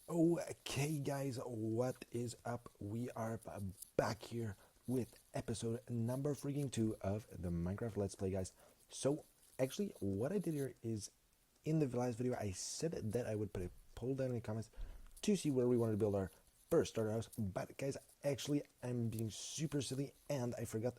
Okay, guys, what is up? We are back here with episode number freaking 2 of the Minecraft Let's Play, guys. So, actually, what I did here is in the last video, I said that I would put a poll down in the comments to see where we wanted to build our first starter house. But, guys, actually, I'm being super silly and I forgot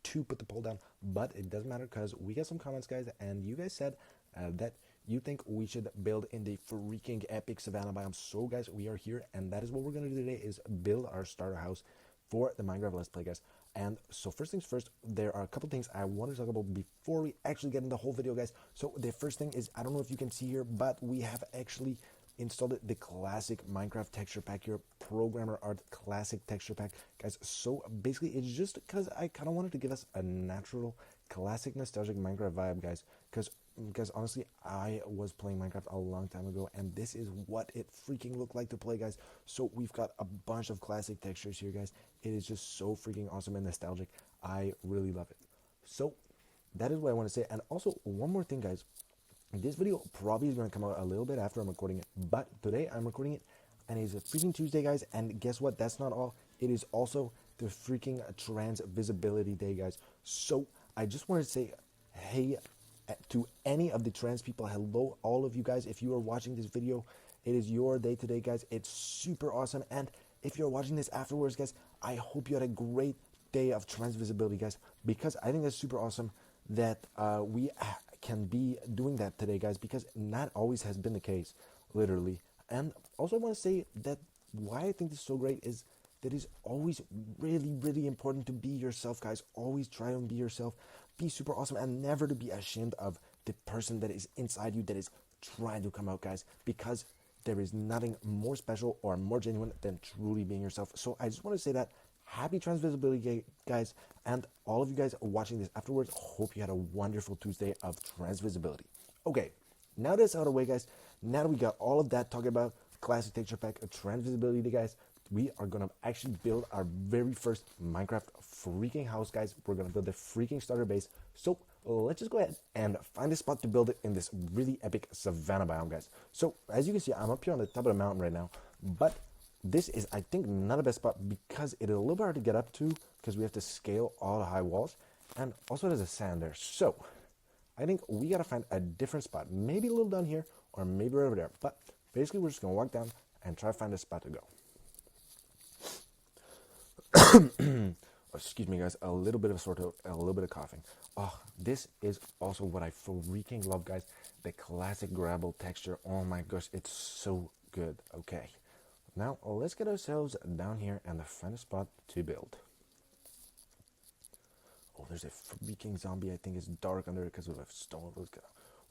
to put the poll down. But it doesn't matter because we got some comments, guys, and you guys said that you think we should build in the freaking epic savannah biome. So guys, we are here and that is what we're going to do today, is build our starter house for the Minecraft Let's Play, guys. And so first things first, there are a couple things I want to talk about before we actually get in the whole video, guys. So the first thing is, I don't know if you can see here, but we have actually installed the classic Minecraft texture pack here, programmer art classic texture pack, guys. So basically it's just because I kind of wanted to give us a natural classic nostalgic Minecraft vibe, guys, because honestly I was playing Minecraft a long time ago and this is what it freaking looked like to play, guys. So we've got a bunch of classic textures here, guys. It is just so freaking awesome and nostalgic. I really love it. So that is what I want to say. And also one more thing, guys, this video probably is going to come out a little bit after I'm recording it, but today I'm recording it and it's a freaking Tuesday, guys. And guess what? That's not all. It is also the freaking trans visibility day, guys. So I just wanted to say, hey, to any of the trans people, hello, all of you guys. If you are watching this video, it is your day today, guys. It's super awesome. And if you're watching this afterwards, guys, I hope you had a great day of trans visibility, guys, because I think that's super awesome that we can be doing that today, guys, because not always has been the case, literally. And also I want to say that why I think this is so great is that it's always really, really important to be yourself, guys. Always try and be yourself. Be super awesome and never to be ashamed of the person that is inside you that is trying to come out, guys, because there is nothing more special or more genuine than truly being yourself. So I just want to say that happy trans visibility, guys, and all of you guys watching this afterwards, hope you had a wonderful Tuesday of trans visibility. Okay, now that's out of the way, guys, now that we got all of that talking about classic texture pack of trans visibility, guys, we are gonna actually build our very first Minecraft freaking house, guys. We're gonna build the freaking starter base. So let's just go ahead and find a spot to build it in this really epic savannah biome, guys. So as you can see, I'm up here on the top of the mountain right now, but this is, I think, not the best spot because it is a little bit hard to get up to because we have to scale all the high walls, and also there's a sand there. So I think we gotta find a different spot, maybe a little down here or maybe right over there. But basically, we're just gonna walk down and try to find a spot to go. Excuse me, guys, a little bit of sort of a little bit of coughing. Oh, this is also what I freaking love, guys. The classic gravel texture. Oh my gosh, it's so good. Okay, now let's get ourselves down here and find a spot to build. Oh, there's a freaking zombie. I think it's dark under it because of a stone.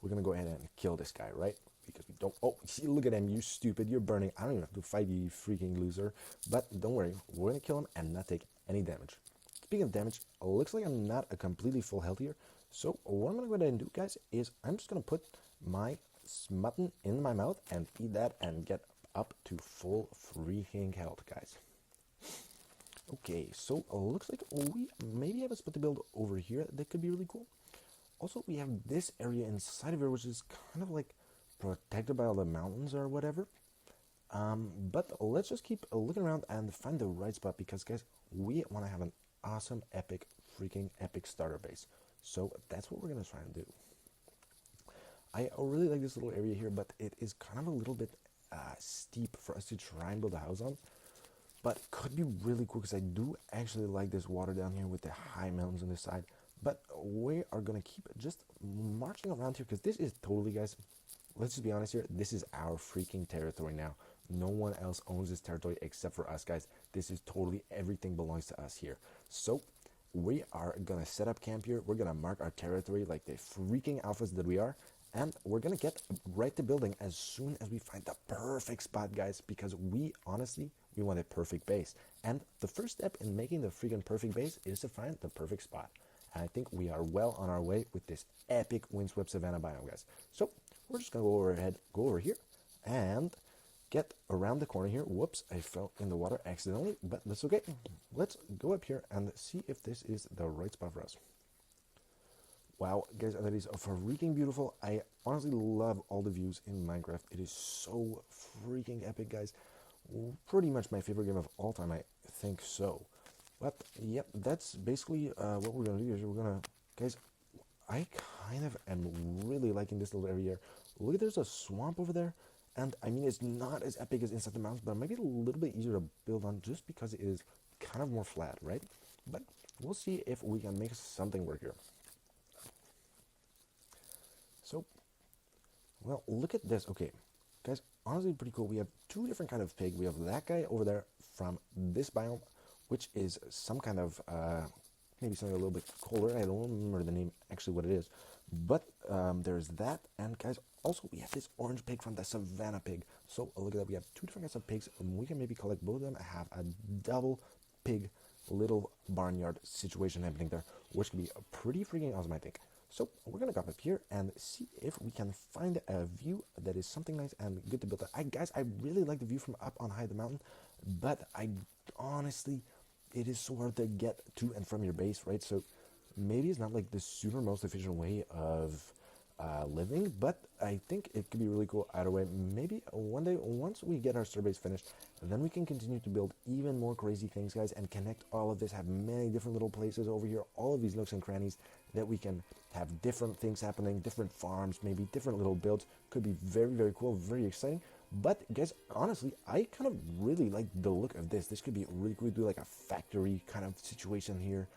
We're gonna go ahead and kill this guy, right? Because we don't. Oh, see, look at him, you stupid! You're burning. I don't even have to fight you, you freaking loser. But don't worry, we're gonna kill him and not take any damage. Speaking of damage, it looks like I'm not a completely full health here. So what I'm gonna go ahead and do, guys, is I'm just gonna put my mutton in my mouth and feed that and get up to full freaking health, guys. Okay, so looks like we maybe have a spot to build over here that could be really cool. Also, we have this area inside of here, which is kind of like protected by all the mountains or whatever. But let's just keep looking around and find the right spot because, guys, we want to have an awesome, epic, freaking epic starter base. So that's what we're going to try and do. I really like this little area here, but it is kind of a little bit steep for us to try and build a house on. But could be really cool because I do actually like this water down here with the high mountains on this side. But we are going to keep just marching around here because this is totally, guys, let's just be honest here, this is our freaking territory now. No one else owns this territory except for us, guys. This is totally, everything belongs to us here. So we are going to set up camp here. We're going to mark our territory like the freaking alphas that we are. And we're going to get right to building as soon as we find the perfect spot, guys, because we honestly, we want a perfect base. And the first step in making the freaking perfect base is to find the perfect spot. And I think we are well on our way with this epic windswept savannah biome, guys. So we're just going to go over here and get around the corner here. Whoops, I fell in the water accidentally, but that's okay. Let's go up here and see if this is the right spot for us. Wow, guys, that is freaking beautiful. I honestly love all the views in Minecraft. It is so freaking epic, guys. Pretty much my favorite game of all time, I think so. But yep, that's basically what we're gonna do. Is we're gonna, guys. I kind of am really liking this little area here. Look, there's a swamp over there, and I mean it's not as epic as Inside the Mountains, but it might be a little bit easier to build on just because it is kind of more flat, right? But we'll see if we can make something work here. So, well, look at this. Okay, guys, honestly pretty cool. We have two different kind of pig. We have that guy over there from this biome, which is some kind of maybe something a little bit colder. I don't remember the name actually what it is, but there's that. And guys, also we have this orange pig from the savannah pig. So look at that. We have two different kinds of pigs. We can maybe collect both of them. I have a double pig little barnyard situation happening there, which can be pretty freaking awesome, I think. So we're gonna go up here and see if we can find a view that is something nice and good to build. Guys, I really like the view from up on high the mountain, but I honestly, it is so hard to get to and from your base, right? So maybe it's not like the super most efficient way of living, but I think it could be really cool either way. Maybe one day, once we get our surveys finished, then we can continue to build even more crazy things, guys, and connect all of this, have many different little places over here, all of these nooks and crannies that we can have different things happening, different farms, maybe different little builds. Could be very, very cool, very exciting. But guys, honestly, I kind of really like the look of this. This could be really cool to do like a factory kind of situation here.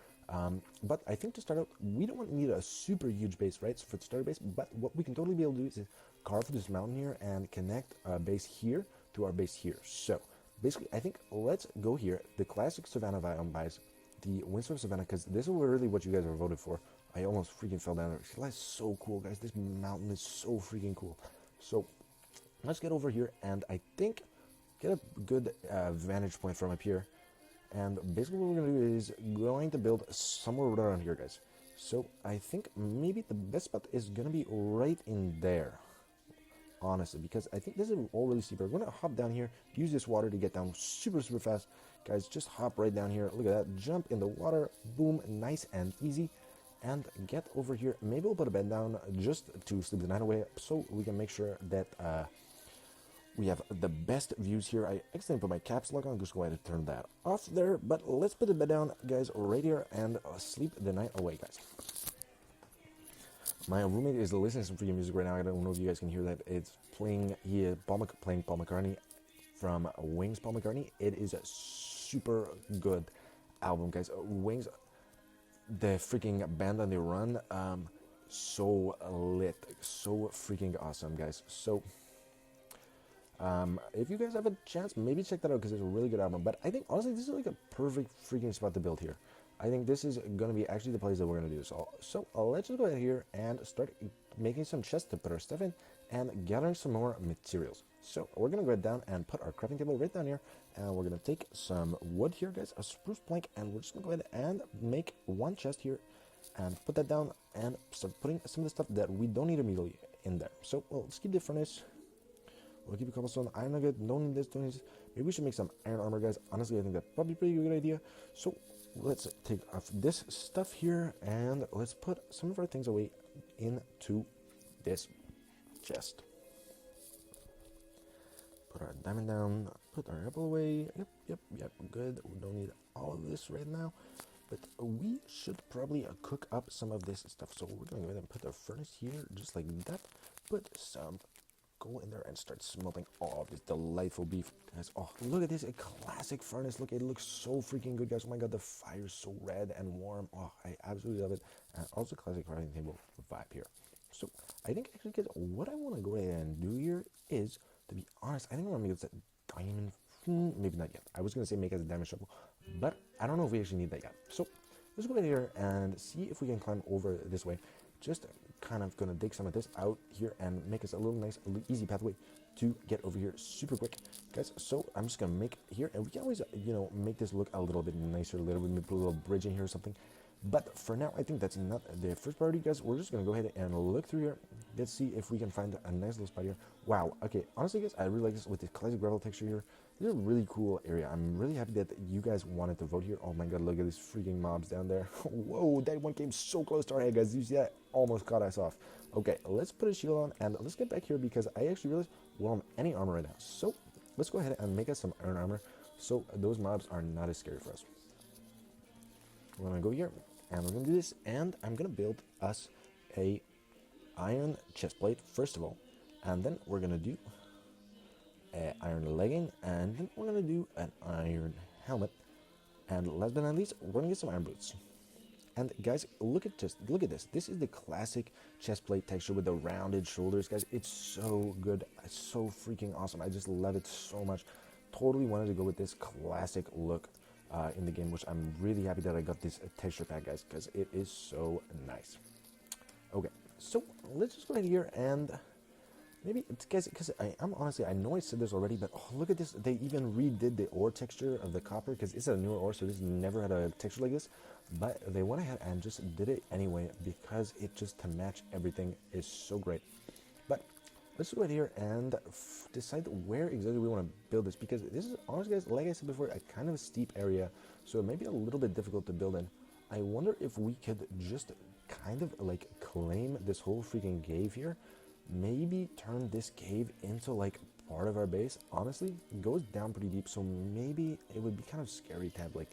But I think to start out, we don't need a super huge base, right? So for the starter base, but what we can totally be able to do is carve this mountain here and connect a base here to our base here. So basically, I think let's go here. The classic Savannah biome buys the Windswept Savannah, because this is really what you guys are voted for. I almost freaking fell down there. That's so cool, guys. This mountain is so freaking cool. So let's get over here and I think get a good vantage point from up here. And basically what we're going to do is going to build somewhere right around here, guys. So I think maybe the best spot is going to be right in there, honestly, because I think this is all really steep. We're going to hop down here, use this water to get down super, super fast. Guys, just hop right down here. Look at that. Jump in the water. Boom. Nice and easy. And get over here. Maybe we'll put a bed down just to sleep the night away so we can make sure that we have the best views here. I accidentally put my caps lock on. Just go ahead and turn that off there. But let's put the bed down, guys, right here and sleep the night away, guys. My roommate is listening to some freaking music right now. I don't know if you guys can hear that. It's playing here, playing Paul McCartney from Wings. Paul McCartney. It is a super good album, guys. Wings, the freaking band on the run, so lit, so freaking awesome, guys. So if you guys have a chance, maybe check that out because it's a really good album. But I think honestly this is like a perfect freaking spot to build here. I think this is going to be actually the place that we're going to do this all. So let's just go ahead here and start making some chests to put our stuff in and gathering some more materials. So we're going to go down and put our crafting table right down here, and we're going to take some wood here, guys, a spruce plank, and we're just going to go ahead and make one chest here and put that down and start putting some of the stuff that we don't need immediately in there. So let's keep the furnace. We'll keep a cobblestone. Iron nugget. Don't need this. Don't need this. Maybe we should make some iron armor, guys. Honestly, I think that's probably a pretty good idea. So let's take off this stuff here and let's put some of our things away into this chest. Put our diamond down. Put our apple away. Yep. Good. We don't need all of this right now. But we should probably cook up some of this stuff. So we're going to go ahead and put our furnace here just like that. Put some go in there and start smelting all of this delightful beef, guys. Oh, look at this, a classic furnace. Look, it looks so freaking good, guys. Oh my god, the fire's so red and warm. Oh, I absolutely love it. And also classic crafting table vibe here. So I think actually, guys, what I want to go ahead and do here is, to be honest, I think I'm gonna make this a diamond. Maybe not yet. I was gonna say make it a diamond shovel, but I don't know if we actually need that yet. So let's go ahead here and see if we can climb over this way. Just kind of gonna dig some of this out here and make us a little nice, easy pathway to get over here super quick, guys. So I'm just gonna make here, and we can always, make this look a little bit nicer, a little bit, maybe put a little bridge in here or something. But for now, I think that's not the first priority, guys. We're just gonna go ahead and look through here. Let's see if we can find a nice little spot here. Wow. Okay. Honestly, guys, I really like this with this classic gravel texture here. This is a really cool area. I'm really happy that you guys wanted to vote here. Oh my god, look at these freaking mobs down there. Whoa, that one came so close to our head, guys. You see that? Almost caught us off. Okay, let's put a shield on and let's get back here because I actually realized we don't have any armor right now. So let's go ahead and make us some iron armor so those mobs are not as scary for us. We're gonna go here and we're gonna do this, and I'm gonna build us a iron chest plate first of all, and then we're gonna do an iron legging, and then we're gonna do an iron helmet, and last but not least, we're gonna get some iron boots. And guys, look at this. This is the classic chest plate texture with the rounded shoulders, guys. It's so good. It's so freaking awesome. I just love it so much. Totally wanted to go with this classic look in the game, which I'm really happy that I got this texture pack, guys, because it is so nice. Okay, so let's just go ahead here and maybe it's, guys, because I'm honestly, I know I said this already, but oh, look at this. They even redid the ore texture of the copper because it's a newer ore, so this never had a texture like this. But they went ahead and just did it anyway because it just to match everything is so great. But let's go ahead here and decide where exactly we want to build this, because this is honestly, guys, like I said before, a kind of a steep area, so it may be a little bit difficult to build in. I wonder if we could just kind of like claim this whole freaking cave here. Maybe turn this cave into like part of our base. Honestly, it goes down pretty deep, so maybe it would be kind of scary to have like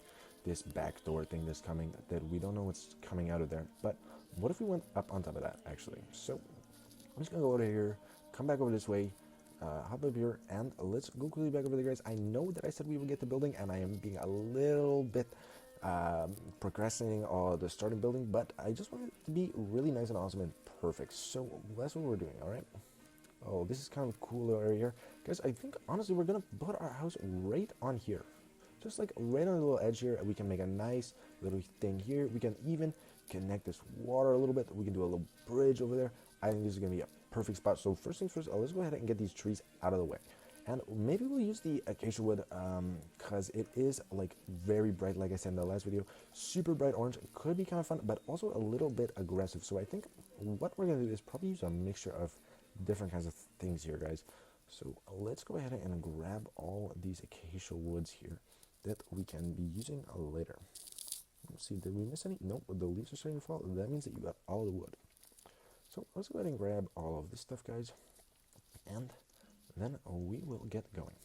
this backdoor thing that's coming that we don't know what's coming out of there. But what if we went up on top of that, actually? So I'm just gonna go over here, come back over this way, hop up here, and let's go quickly back over there, guys. I know that I said we would get the building, and I am being a little bit procrastinating on the starting building, but I just want it to be really nice and awesome and perfect. So that's what we're doing, all right? Oh, this is kind of a cool little area here. Guys, I think, honestly, we're gonna put our house right on here. Just like right on the little edge here. We can make a nice little thing here. We can even connect this water a little bit. We can do a little bridge over there. I think this is gonna be a perfect spot. So first things first, let's go ahead and get these trees out of the way. And maybe we'll use the acacia wood because it is like very bright, like I said in the last video. Super bright orange. It could be kind of fun, but also a little bit aggressive. So I think what we're going to do is probably use a mixture of different kinds of things here, guys. So let's go ahead and grab all these acacia woods here that we can be using later. Let's see, did we miss any? Nope, the leaves are starting to fall. That means that you got all the wood. So let's go ahead and grab all of this stuff, guys. And then we will get going.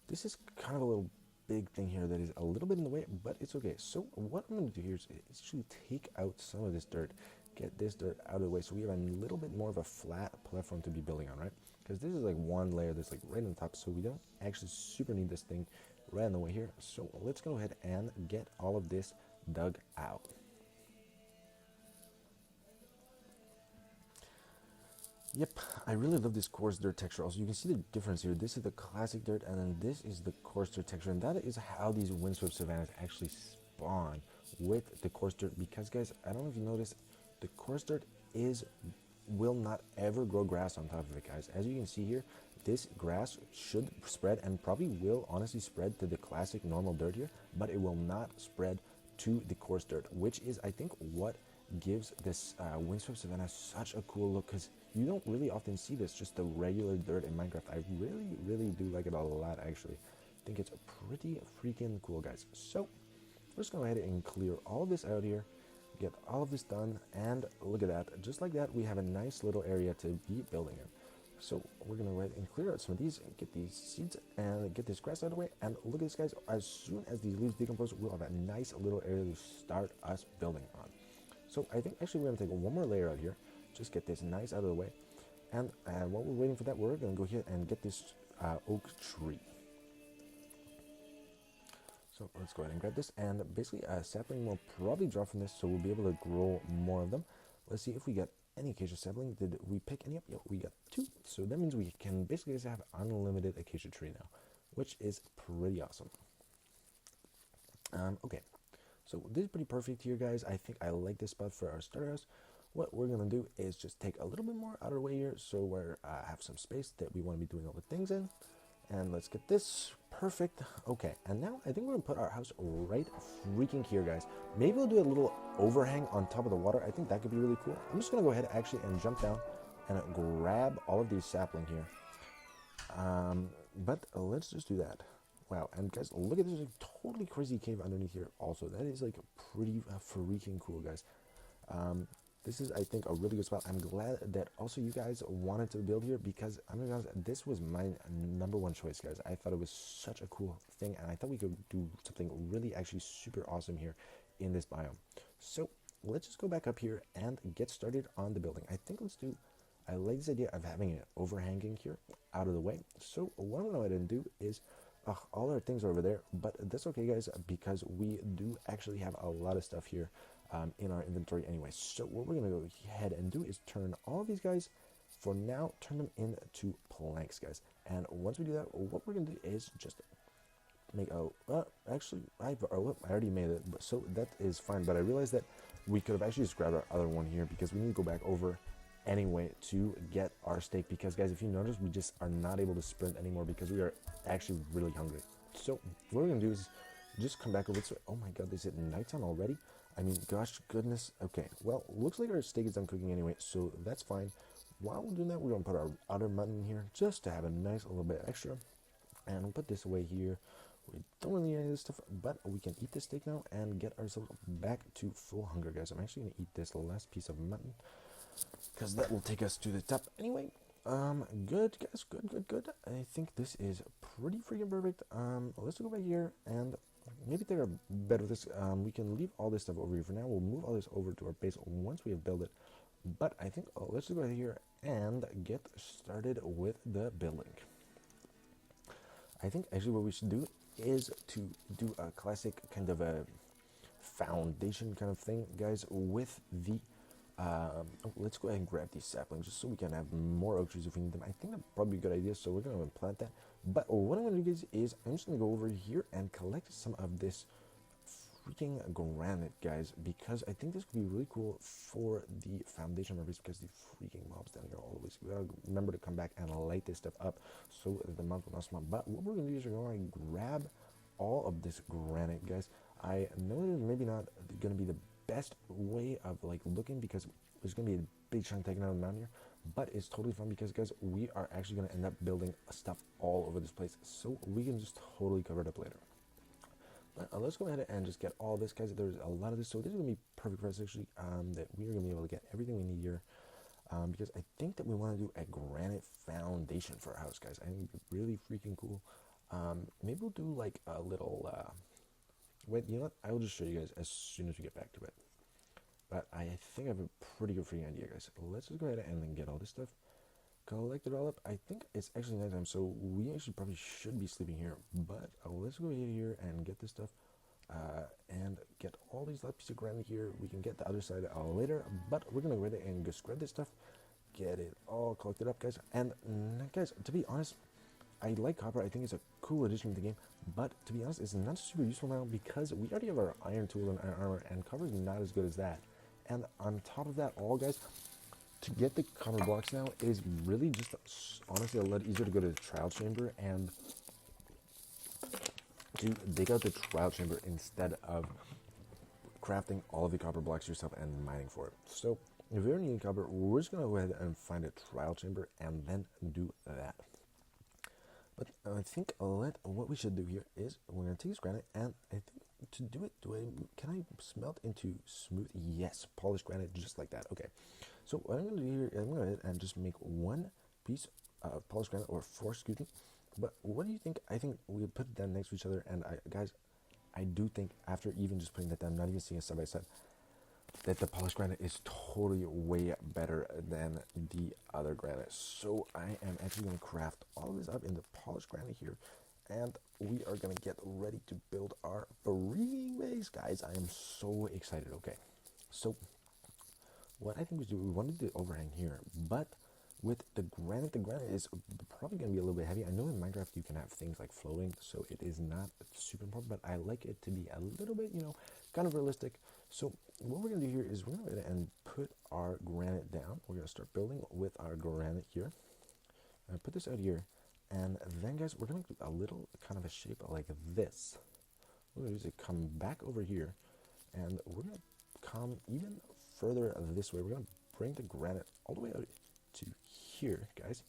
This is kind of a little big thing here that is a little bit in the way, but it's okay. So what I'm going to do here is actually take out some of this dirt, get this dirt out of the way so we have a little bit more of a flat platform to be building on, right? Because this is like one layer that's like right on top, so we don't actually super need this thing right in the way here. So let's go ahead and get all of this dug out. Yep, I really love this coarse dirt texture. Also, you can see the difference here. This is the classic dirt, and then this is the coarse dirt texture, and that is how these windswept savannas actually spawn with the coarse dirt. Because, guys, I don't know if you noticed, the coarse dirt will not ever grow grass on top of it, guys. As you can see here, this grass should spread and probably will honestly spread to the classic normal dirt here, but it will not spread to the coarse dirt, which is, I think, what gives this windswept savanna such a cool look, because you don't really often see this, just the regular dirt in Minecraft. I really do like it a lot, actually. I think it's pretty freaking cool, guys. So let's go ahead and clear all of this out here, get all of this done, and look at that. Just like that, we have a nice little area to be building in. So we're gonna go ahead and clear out some of these, get these seeds, and get this grass out of the way. And look at this, guys. As soon as these leaves decompose, we'll have a nice little area to start us building on. So I think actually we're going to take one more layer out here, just get this nice out of the way. And while we're waiting for that, we're going to go here and get this oak tree. So let's go ahead and grab this. And basically a sapling will probably drop from this, so we'll be able to grow more of them. Let's see if we got any acacia sapling. Did we pick any up? Yeah, we got 2. So that means we can basically just have unlimited acacia tree now, which is pretty awesome. Okay. So this is pretty perfect here, guys. I think I like this spot for our starter house. What we're going to do is just take a little bit more out of the way here so we have some space that we want to be doing all the things in. And let's get this perfect. Okay, and now I think we're going to put our house right freaking here, guys. Maybe we'll do a little overhang on top of the water. I think that could be really cool. I'm just going to go ahead actually and jump down and grab all of these sapling here. But let's just do that. Wow, and guys, look at this like, totally crazy cave underneath here also. That is like pretty freaking cool, guys. This is, I think, a really good spot. I'm glad that also you guys wanted to build here, because I'm gonna be honest, this was my number one choice, guys. I thought it was such a cool thing, and I thought we could do something really actually super awesome here in this biome. So let's just go back up here and get started on the building. I think let's do, I like this idea of having it overhanging here out of the way. So what I'm gonna go ahead and do is, all our things are over there, but that's okay, guys, because we do actually have a lot of stuff here in our inventory anyway. So what we're gonna go ahead and do is turn all these guys, for now, turn them into planks, guys. And once we do that, what we're gonna do is just make actually I already made it, but so that is fine. But I realized that we could have actually just grabbed our other one here, because we need to go back over anyway to get our steak, because guys, if you notice, we just are not able to sprint anymore because we are actually really hungry. So what we're gonna do is just come back over this way. Oh my god, they said nighttime already. I mean, gosh goodness. Okay, well, looks like our steak is done cooking anyway, so that's fine. While we're doing that, we're gonna put our other mutton in here just to have a nice little bit extra, and we'll put this away here. We don't really need any of this stuff, but we can eat this steak now and get ourselves back to full hunger, guys. I'm actually gonna eat this last piece of mutton, because that will take us to the top anyway. Good, guys, good. I think this is pretty freaking perfect. Let's go back here and maybe take a bed with this. We can leave all this stuff over here for now. We'll move all this over to our base once we have built it. But I think, let's just go ahead here and get started with the building. I think actually what we should do is to do a classic kind of a foundation kind of thing, guys, with the let's go ahead and grab these saplings just so we can have more oak trees if we need them. I think that's probably a good idea, so we're going to plant that. But what I'm going to do, guys, is I'm just going to go over here and collect some of this freaking granite, guys, because I think this could be really cool for the foundation of our base, because the freaking mobs down here always, we gotta remember to come back and light this stuff up so the mobs will not spawn. But what we're going to do is we're going to grab all of this granite, guys. I know that maybe not going to be the best way of like looking, because there's going to be a big chunk taken out of the mountain here, but it's totally fun because, guys, we are actually going to end up building stuff all over this place, so we can just totally cover it up later. But let's go ahead and just get all this, guys. There's a lot of this, so this is going to be perfect for us actually, that we are going to be able to get everything we need here, because I think that we want to do a granite foundation for our house, guys. I think it'd be really freaking cool. Maybe we'll do like a little wait, you know what? I will just show you guys as soon as we get back to it. But I think I have a pretty good freaking idea, guys. Let's just go ahead and then get all this stuff, collect it all up. I think it's actually nighttime, so we actually probably should be sleeping here. But let's go here and get this stuff, and get all these last pieces of granite here. We can get the other side later, but we're gonna go ahead and just grab this stuff, get it all collected up, guys. And guys, to be honest, I like copper. I think it's a cool addition to the game, but to be honest, it's not super useful now because we already have our iron tools and iron armor, and copper is not as good as that. And on top of that, all, guys, to get the copper blocks now is really just honestly a lot easier to go to the trial chamber and to dig out the trial chamber instead of crafting all of the copper blocks yourself and mining for it. So if you ever need copper, we're just gonna go ahead and find a trial chamber and then do that. But I think what we should do here is we're gonna take this granite, and I think to do it, can I smelt into smooth? Yes, polished granite, just like that. Okay. So what I'm gonna do here, I'm gonna go ahead and just make one piece of polished granite, or four, excuse me. But what do you think? I think we put it down next to each other, and guys, I do think after even just putting that down, not even seeing it side by side, that the polished granite is totally way better than the other granite. So I am actually going to craft all this up in the polished granite here, and we are going to get ready to build our freaking base, guys. I am so excited. Okay, so what I think we do, we wanted to overhang here, but with the granite is probably going to be a little bit heavy. I know in Minecraft you can have things like floating, so it is not super important, but I like it to be a little bit, kind of realistic. So what we're going to do here is we're going to go ahead and put our granite down. We're going to start building with our granite here. Put this out here, and then, guys, we're going to do a little kind of a shape like this. We're going to use it, come back over here, and we're going to come even further this way. We're going to bring the granite all the way out to here, guys,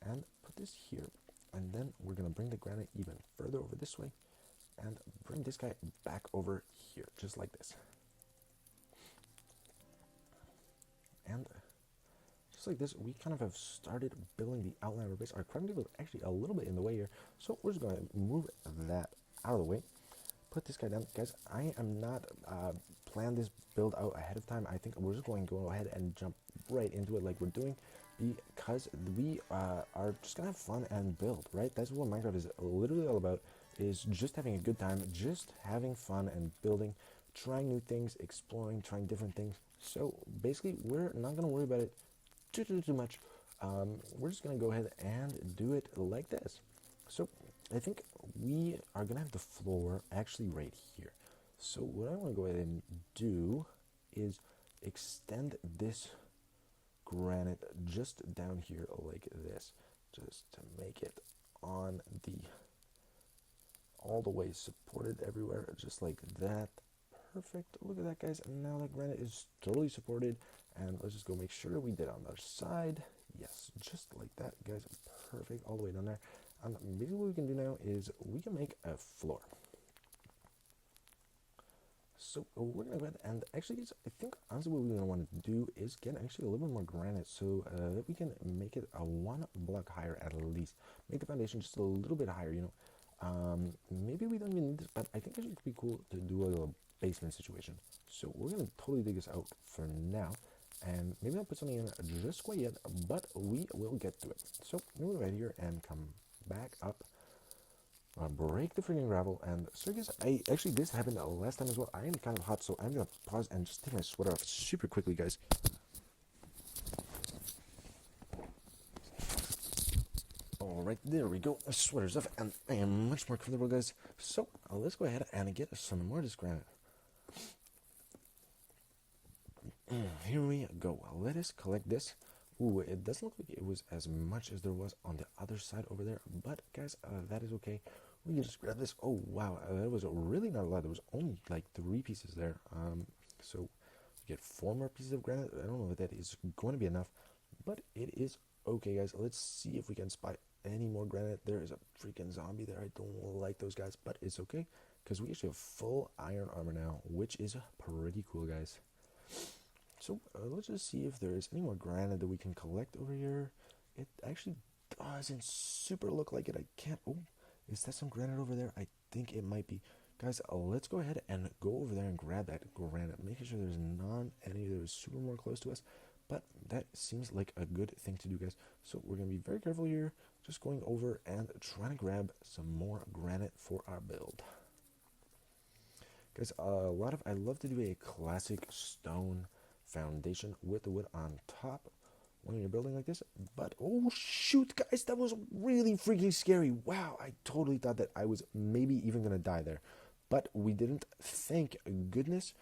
and put this here, and then we're going to bring the granite even further over this way and bring this guy back over here, just like this. and just like this, we kind of have started building the outline of our base. Our crafting table is actually a little bit in the way here, so we're just going to move that out of the way. Put this guy down. Guys, I am not plan this build out ahead of time. I think we're just going to go ahead and jump right into it like we're doing, because we are just going to have fun and build, right? That's what Minecraft is literally all about, is just having a good time, just having fun and building, trying new things, exploring, trying different things. So basically, we're not going to worry about it too much. We're just going to go ahead and do it like this. So I think we are going to have the floor actually right here. So what I want to go ahead and do is extend this granite just down here like this, just to make it on the all the way supported everywhere, just like that. Perfect. Look at that, guys. And now that granite is totally supported. And let's just go make sure we did on the other side. Yes, just like that, guys. Perfect. All the way down there. And basically what we can do now is we can make a floor. So we're going to go ahead and actually, I think honestly what we're going to want to do is get actually a little bit more granite so that we can make it a 1 block higher at least. Make the foundation just a little bit higher, you know. Maybe we don't even need this, but I think it would be cool to do a little basement situation. So we're going to totally dig this out for now, and maybe I'll put something in just quite yet, but we will get to it. So we'll go right here and come back up, break the freaking gravel, and so I guess this happened last time as well. I am kind of hot, so I'm going to pause and just take my sweater off super quickly, guys. Alright, there we go. Sweater's off, and I am much more comfortable, guys. So, let's go ahead and get some more of this granite. Here we go. Let us collect this. Ooh, it doesn't look like it was as much as there was on the other side over there, but guys, that is okay. We can just grab this. Oh, wow, that was really not a lot. There was only like 3 pieces there. So, we get 4 more pieces of granite. I don't know if that is going to be enough, but it is okay, guys. Let's see if we can spot any more granite. There is a freaking zombie there. I don't like those guys, but it's okay because we actually have full iron armor now, which is pretty cool, guys. So let's just see if there is any more granite that we can collect over here. It actually doesn't super look like it. I can't. Oh, is that some granite over there? I think it might be. Guys, let's go ahead and go over there and grab that granite, making sure there's none any that is super more close to us. But that seems like a good thing to do, guys. So we're going to be very careful here, just going over and trying to grab some more granite for our build. Guys, I love to do a classic stone foundation with the wood on top when you're building like this. But, oh shoot, guys, that was really freaking scary. Wow, I totally thought that I was maybe even going to die there. But we didn't, thank goodness.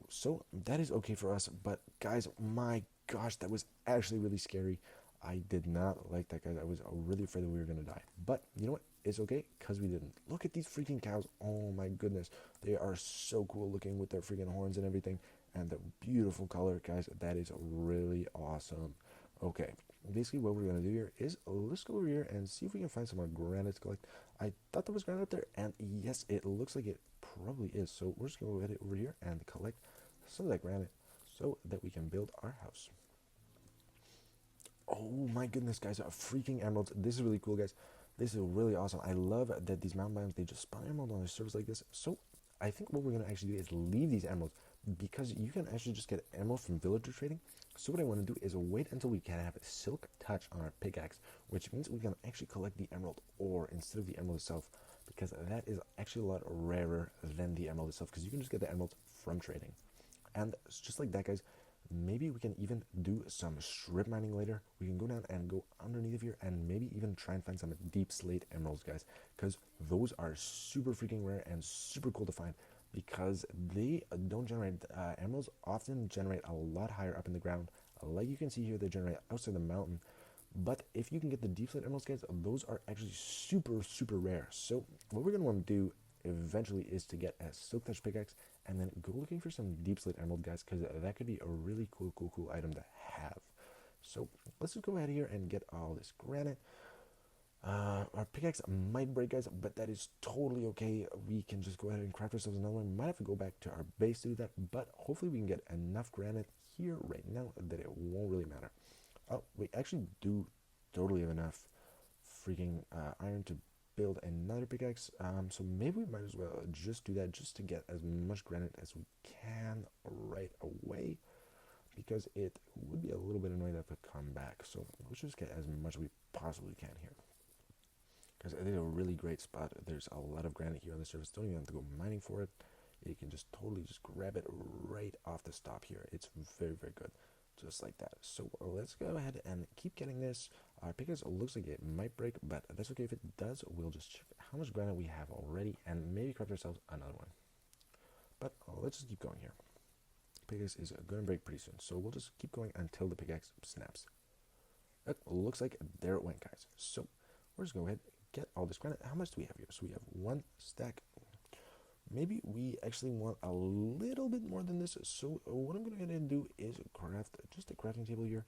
So that is okay for us. But guys, my gosh, that was actually really scary. I did not like that, guys. I was really afraid that we were going to die. But you know what? It's okay because we didn't. Look at these freaking cows. Oh my goodness. They are so cool looking with their freaking horns and everything. And the beautiful color, guys. That is really awesome. Okay. Basically, what we're going to do here is let's go over here and see if we can find some more granite to collect. I thought there was granite up there. And yes, it looks like it probably is. So we're just going to go ahead over here and collect some of that granite so that we can build our house. Oh my goodness, guys, freaking emeralds. This is really cool, guys. This is really awesome. I love that these mountain biomes, they just spawn emerald on the surface like this. So I think what we're going to actually do is leave these emeralds because you can actually just get emerald from villager trading. So what I want to do is wait until we can have a silk touch on our pickaxe, which means we can actually collect the emerald ore instead of the emerald itself, because that is actually a lot rarer than the emerald itself, because you can just get the emerald from trading. And just like that, guys, maybe we can even do some strip mining later. We can go down and go underneath of here and maybe even try and find some deep slate emeralds, guys, because those are super freaking rare and super cool to find, because they don't generate emeralds often generate a lot higher up in the ground. Like you can see here, they generate outside the mountain. But if you can get the deep slate emeralds, guys, those are actually super rare. So what we're going to want to do eventually is to get a silk touch pickaxe and then go looking for some deep slate emerald, guys, because that could be a really cool item to have. So let's just go ahead here and get all this granite. Our pickaxe might break, guys, but that is totally okay. We can just go ahead and craft ourselves another one. We might have to go back to our base to do that, but hopefully we can get enough granite here right now that it won't really matter. Oh, we actually do totally have enough freaking iron to build another pickaxe. So maybe we might as well just do that just to get as much granite as we can right away, because it would be a little bit annoying to have to come back. So let's just get as much as we possibly can here, because I think a really great spot. There's a lot of granite here on the surface. Don't even have to go mining for it. You can just totally just grab it right off the stop here. It's very, very good, just like that. So let's go ahead and keep getting this. Our pickaxe looks like it might break, but that's okay. If it does, we'll just check how much granite we have already and maybe craft ourselves another one. But let's just keep going here. Pickaxe is going to break pretty soon, so we'll just keep going until the pickaxe snaps. It looks like there it went, guys. So we're just going to go ahead and get all this granite. How much do we have here? So we have 1 stack. Maybe we actually want a little bit more than this. So what I'm going to go ahead and do is craft just a crafting table here.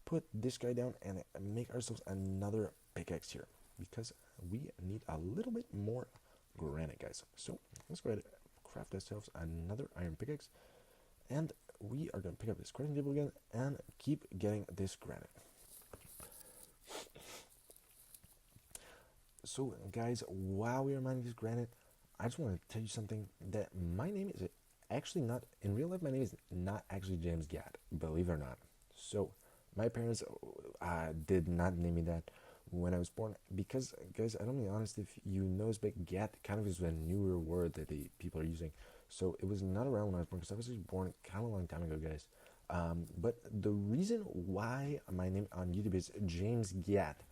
Put this guy down and make ourselves another pickaxe here, because we need a little bit more granite, guys. So let's go ahead and craft ourselves another iron pickaxe. And we are going to pick up this crafting table again and keep getting this granite. So guys, while we are mining this granite, I just want to tell you something, that my name is actually not, in real life, my name is not actually James Gatt, believe it or not. So my parents did not name me that when I was born, because, guys, I'm gonna be honest, if you notice, but Gatt kind of is a newer word that people are using. So it was not around when I was born, because I was actually born kind of a long time ago, guys. But the reason why my name on YouTube is James Gatt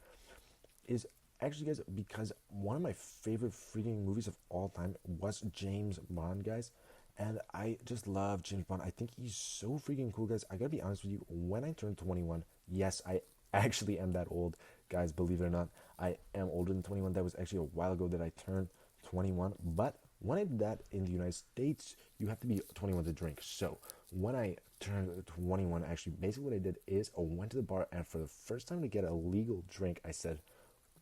is actually, guys, because one of my favorite freaking movies of all time was James Bond, guys. And I just love James Bond. I think he's so freaking cool, guys. I gotta be honest with you, when I turned 21, yes, I actually am that old, guys, believe it or not. I am older than 21. That was actually a while ago that I turned 21. But when I did that in the United States, you have to be 21 to drink. So when I turned 21, actually, basically what I did is I went to the bar, and for the first time to get a legal drink, I said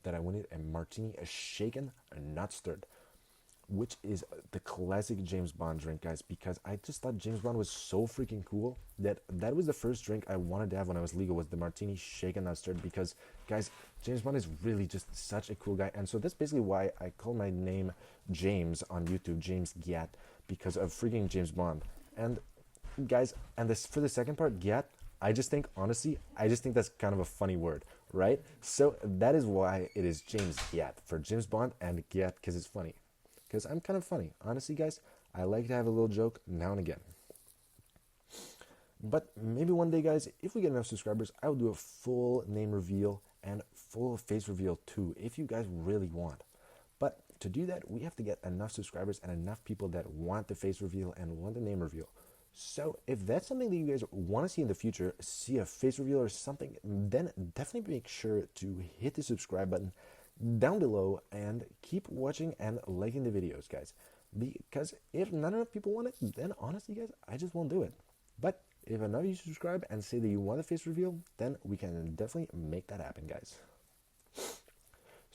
that I wanted a martini, a shaken, not stirred, which is the classic James Bond drink, guys, because I just thought James Bond was so freaking cool that that was the first drink I wanted to have when I was legal, was the martini, shaken, not stirred, because, guys, James Bond is really just such a cool guy. And so that's basically why I call my name James on YouTube, James Gatt, because of freaking James Bond. And, guys, and this, for the second part, Gatt, I just think, honestly, I just think that's kind of a funny word, right? So that is why it is James Gatt, for James Bond, and Gatt because it's funny. Because I'm kind of funny. Honestly, guys, I like to have a little joke now and again. But maybe one day, guys, if we get enough subscribers, I will do a full name reveal and full face reveal too, if you guys really want. But to do that, we have to get enough subscribers and enough people that want the face reveal and want the name reveal. So if that's something that you guys want to see in the future, see a face reveal or something, then definitely make sure to hit the subscribe button down below and keep watching and liking the videos, guys. Because if not enough people want it, then honestly, guys, I just won't do it. But if enough of you subscribe and say that you want a face reveal, then we can definitely make that happen, guys.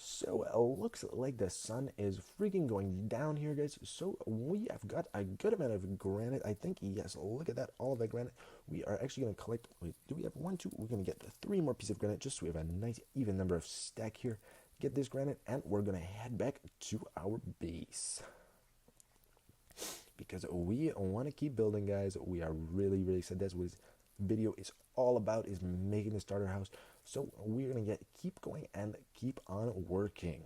So it looks like the sun is freaking going down here, guys. So we have got a good amount of granite, I think. Yes, look at that, all of that granite. We are actually going to collect, wait, do we have 1, 2? We're going to get 3 more pieces of granite, just so we have a nice even number of stack here. Get this granite, and we're going to head back to our base, because we want to keep building, guys. We are really, really excited. That's what this video is all about, is making the starter house. So we're going to keep going and keep on working.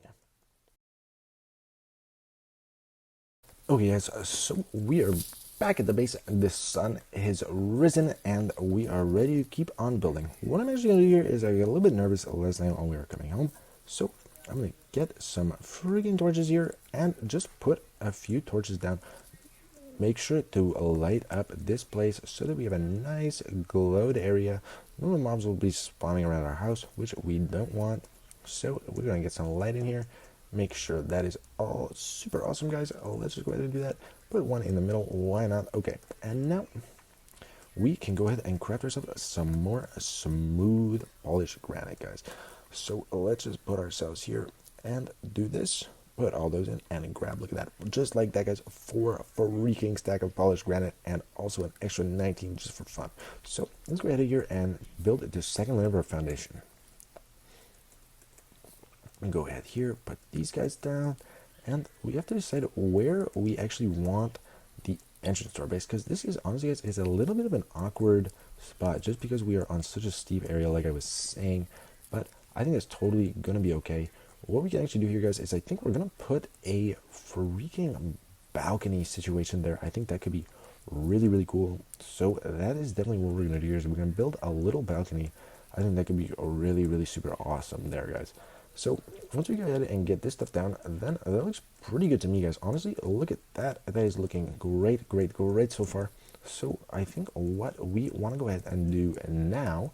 Okay, guys, so we are back at the base. The sun has risen, and we are ready to keep on building. What I'm actually going to do here is I get a little bit nervous last night when we were coming home. So I'm going to get some freaking torches here and just put a few torches down. Make sure to light up this place so that we have a nice glowed area. No mobs will be spawning around our house, which we don't want. So we're going to get some light in here. Make sure that is all super awesome, guys. Let's just go ahead and do that. Put one in the middle. Why not? Okay. And now we can go ahead and craft ourselves some more smooth polished granite, guys. So let's just put ourselves here and do this. put all those in and grab, look at that, just like that, guys, 4 freaking stack of polished granite and also an extra 19 just for fun. So let's go ahead here and build the second layer of our foundation. And go ahead here, put these guys down, and we have to decide where we actually want the entrance to our base, because this is honestly, guys, is a little bit of an awkward spot just because we are on such a steep area, like I was saying, but I think it's totally gonna be okay. What we can actually do here, guys, is I think we're gonna put a freaking balcony situation there. I think that could be really, really cool. So that is definitely what we're gonna do here, is we're gonna build a little balcony. I think that could be really, really super awesome there, guys. So once we go ahead and get this stuff down, then that looks pretty good to me, guys. Honestly, look at that. That is looking great, great, great so far. So I think what we want to go ahead and do now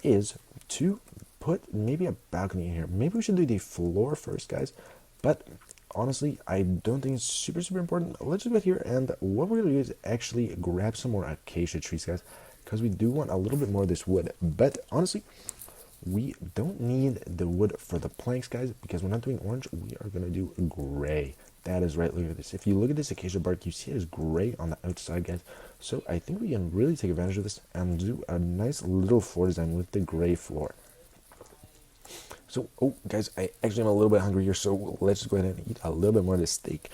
is to put maybe a balcony in here. Maybe we should do the floor first, guys. But honestly, I don't think it's super, super important. Let's just go here, and what we're going to do is actually grab some more acacia trees, guys, because we do want a little bit more of this wood. But honestly, we don't need the wood for the planks, guys, because we're not doing orange. We are going to do gray. That is right. Look at this. If you look at this acacia bark, you see it is gray on the outside, guys. So I think we can really take advantage of this and do a nice little floor design with the gray floor. So, oh, guys, I actually am a little bit hungry here, so let's just go ahead and eat a little bit more of this steak.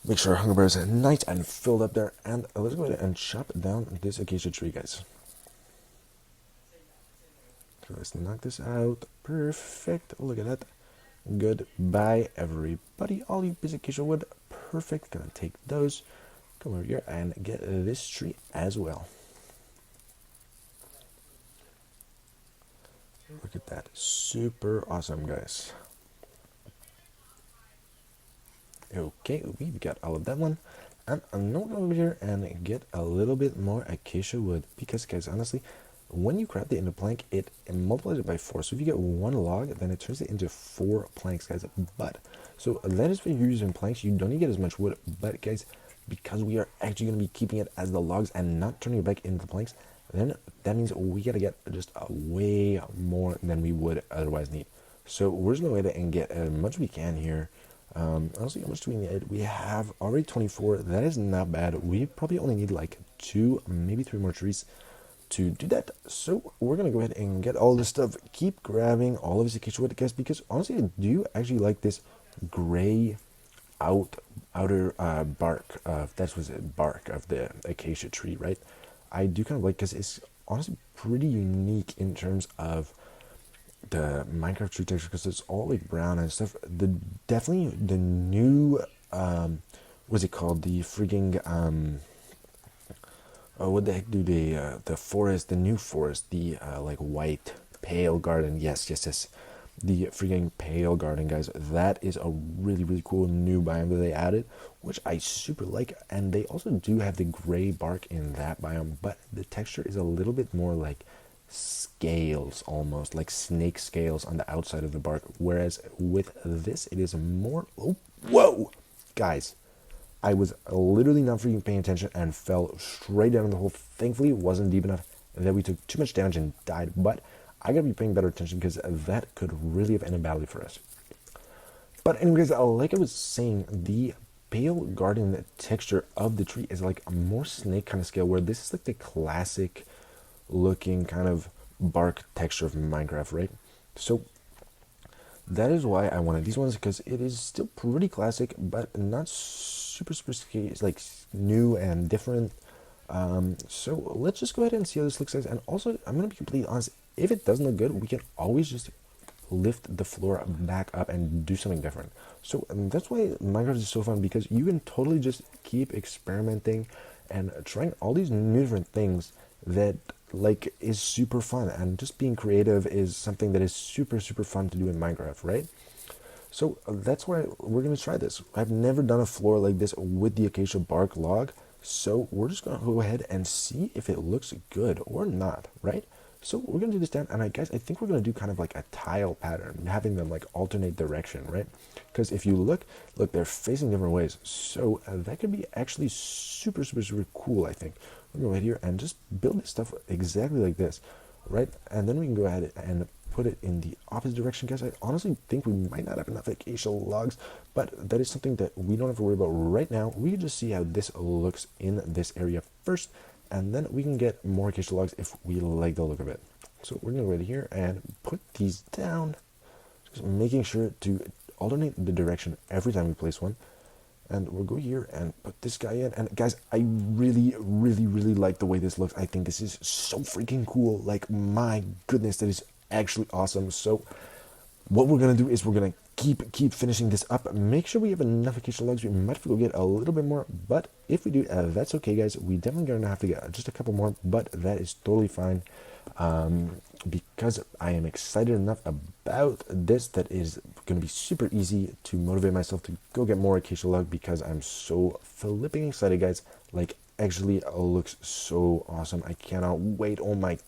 Make sure our hunger bar is nice and filled up there, and let's go ahead and chop down this acacia tree, guys. So let's knock this out. Perfect. Look at that. Goodbye, everybody. All you pieces of acacia wood. Perfect. Gonna take those. Come over here and get this tree as well. Look at that. Super awesome, guys. Okay, we've got all of that one. And I'm going over here and get a little bit more acacia wood, because, guys, honestly, when you craft it into plank, it multiplies it by 4. So if you get 1 log, then it turns it into 4 planks, guys. But so that is for using planks. You don't need to get as much wood, but, guys, because we are actually going to be keeping it as the logs and not turning it back into planks, then that means we got to get just way more than we would otherwise need. So we're just going to go ahead and get as much as we can here. Honestly, how much do we need? We have already 24. That is not bad. We probably only need like 2, maybe 3 more trees to do that. So we're gonna go ahead and get all this stuff. Keep grabbing all of this acacia wood, guys, because honestly, I do actually like this gray outer bark of, that was it, bark of the acacia tree, right? I do kind of like, because it's honestly pretty unique in terms of the Minecraft tree texture, because it's all like brown and stuff. Definitely the new what's it called, the freaking oh, what the heck do they, the forest, the new forest, the, like, white, pale garden, yes, the freaking pale garden, guys, that is a really, really cool new biome that they added, which I super like, and they also do have the gray bark in that biome, but the texture is a little bit more like scales, almost, like snake scales on the outside of the bark, whereas with this, it is more, oh, whoa, guys, I was literally not freaking paying attention and fell straight down in the hole. Thankfully, it wasn't deep enough that we took too much damage and died, but I gotta be paying better attention because that could really have ended badly for us. But anyways, like I was saying, the pale garden texture of the tree is like a more snake kind of scale, where this is like the classic looking kind of bark texture of Minecraft, right? So that is why I wanted these ones, because it is still pretty classic, but not super like new and different. So let's just go ahead and see how this looks, guys. And also, I'm gonna be completely honest, if it doesn't look good, we can always just lift the floor back up and do something different. So that's why Minecraft is so fun, because you can totally just keep experimenting and trying all these new different things that like is super fun, and just being creative is something that is super fun to do in Minecraft, right? So that's why we're gonna try this. I've never done a floor like this with the acacia bark log, so we're just gonna go ahead and see if it looks good or not, right? So we're gonna do this down, and guys, I think we're gonna do kind of like a tile pattern, having them like alternate direction, right? Because if you look, they're facing different ways, so that could be actually super cool, I think. We're gonna go ahead here and just build this stuff exactly like this, right? And then we can go ahead and put it in the opposite direction, guys. I honestly think we might not have enough acacia logs, but that is something that we don't have to worry about right now. We can just see how this looks in this area first, and then we can get more acacia logs if we like the look of it. So we're gonna go right here and put these down, just making sure to alternate the direction every time we place one. And we'll go here and put this guy in. And guys, I really like the way this looks. I think this is so freaking cool. Like, my goodness, that is actually awesome. So what we're gonna do is we're gonna keep finishing this up. Make sure we have enough acacia logs. We might have to go get a little bit more, but if we do, that's okay, guys. We definitely gonna have to get just a couple more, but that is totally fine. Because I am excited enough about this that is going to be super easy to motivate myself to go get more acacia log, because I'm so flipping excited, guys. Like, actually, it looks so awesome. I cannot wait. Oh my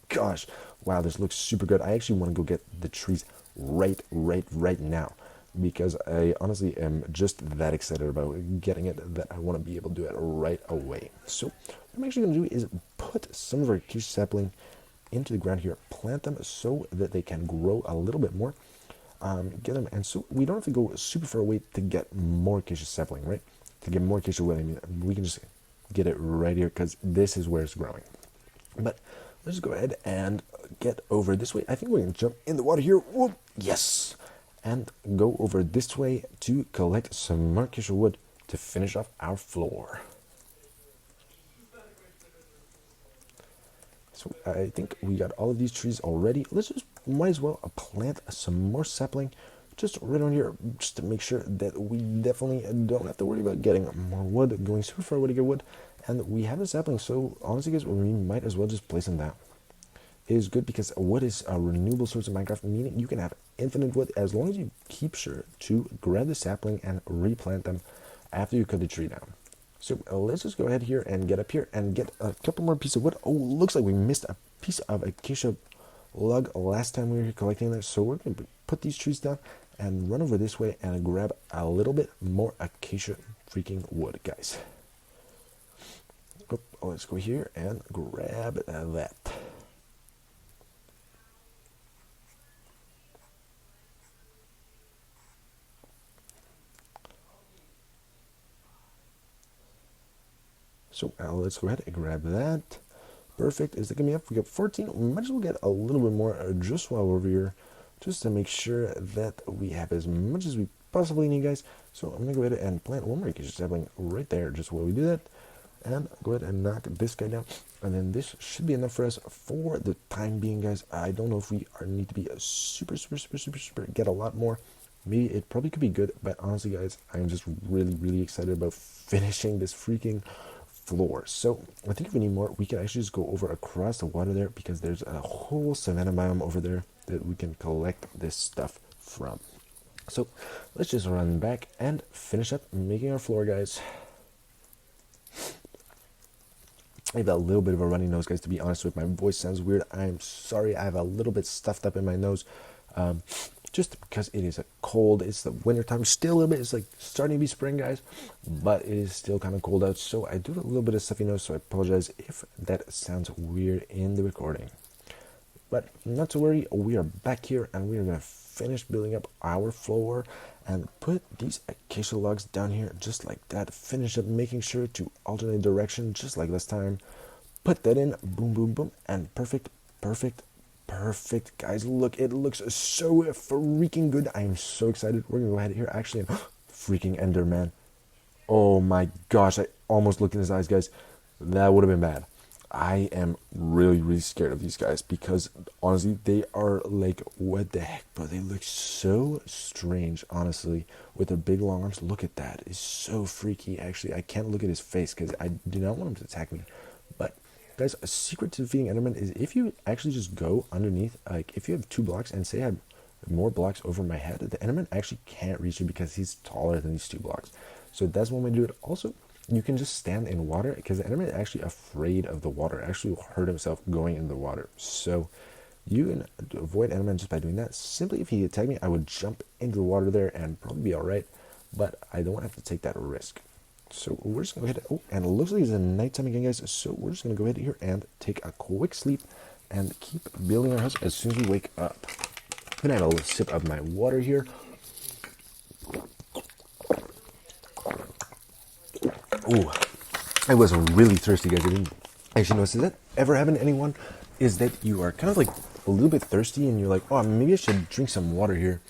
gosh. Wow, this looks super good. I actually want to go get the trees right now, because I honestly am just that excited about getting it that I want to be able to do it right away. So what I'm actually going to do is put some of our acacia sapling into the ground here, plant them so that they can grow a little bit more, get them, and so we don't have to go super far away to get more acacia sapling, right? To get more acacia wood, I mean, we can just get it right here, because this is where it's growing. But let's just go ahead and get over this way. I think we can jump in the water here. Whoop, yes, and go over this way to collect some more acacia wood to finish off our floor. So I think we got all of these trees already. Let's just might as well plant some more sapling just right on here, just to make sure that we definitely don't have to worry about getting more wood, going super far away to get wood. And we have a sapling, so honestly, guys, we might as well just place them down. It is good because wood is a renewable source in Minecraft, meaning you can have infinite wood as long as you keep sure to grab the sapling and replant them after you cut the tree down. So let's just go ahead here and get up here and get a couple more pieces of wood. Oh, looks like we missed a piece of acacia log last time we were here collecting that. So we're going to put these trees down and run over this way and grab a little bit more acacia freaking wood, guys. Oh, let's go here and grab that. So let's go ahead and grab that. Perfect. Is that going to be enough? We got 14. We might as well get a little bit more just while we're over here, just to make sure that we have as much as we possibly need, guys. So I'm going to go ahead and plant one more acacia sapling right there, just while we do that. And go ahead and knock this guy down. And then this should be enough for us for the time being, guys. I don't know if we need to be a super, get a lot more. Maybe it probably could be good, but honestly, guys, I'm just really excited about finishing this freaking floor. So I think if we need more, we can actually just go over across the water there, because there's a whole savanna biome over there that we can collect this stuff from. So let's just run back and finish up making our floor, guys. I have a little bit of a runny nose, guys, to be honest with. My voice sounds weird. I'm sorry. I have a little bit stuffed up in my nose, just because it is a cold. It's the winter time. Still a little bit. It's like starting to be spring, guys, but it is still kind of cold out. So I do have a little bit of stuffy nose, so I apologize if that sounds weird in the recording. But not to worry. We are back here, and we are going to finish building up our floor and put these acacia logs down here just like that. Finish up making sure to alternate direction just like last time. Put that in, boom, and perfect, guys. Look, it looks so freaking good. I am so excited. We're gonna go ahead here actually and freaking Enderman. Oh my gosh, I almost looked in his eyes, guys. That would have been bad. I am really scared of these guys, because honestly, they are like, what the heck, bro? They look so strange, honestly, with their big long arms. Look at that. It's so freaky. Actually, I can't look at his face because I do not want him to attack me. But guys, a secret to defeating Enderman is if you actually just go underneath, like if you have 2 blocks and say I have more blocks over my head, the Enderman actually can't reach you because he's taller than these 2 blocks. So that's one way to do it. Also, you can just stand in water, because the Enderman is actually afraid of the water. Actually will hurt himself going in the water. So you can avoid Enderman just by doing that. Simply, if he attacked me, I would jump into the water there and probably be alright, but I don't have to take that risk. So we're just going to go ahead. Oh, and it looks like it's a nighttime again, guys. So we're just going to go ahead here and take a quick sleep. and keep building our house as soon as we wake up. I'm gonna have a little sip of my water here. Ooh, I was really thirsty, guys. I didn't actually notice. Does that ever happen to anyone? Is that you are kind of like a little bit thirsty and you're like, oh, maybe I should drink some water here.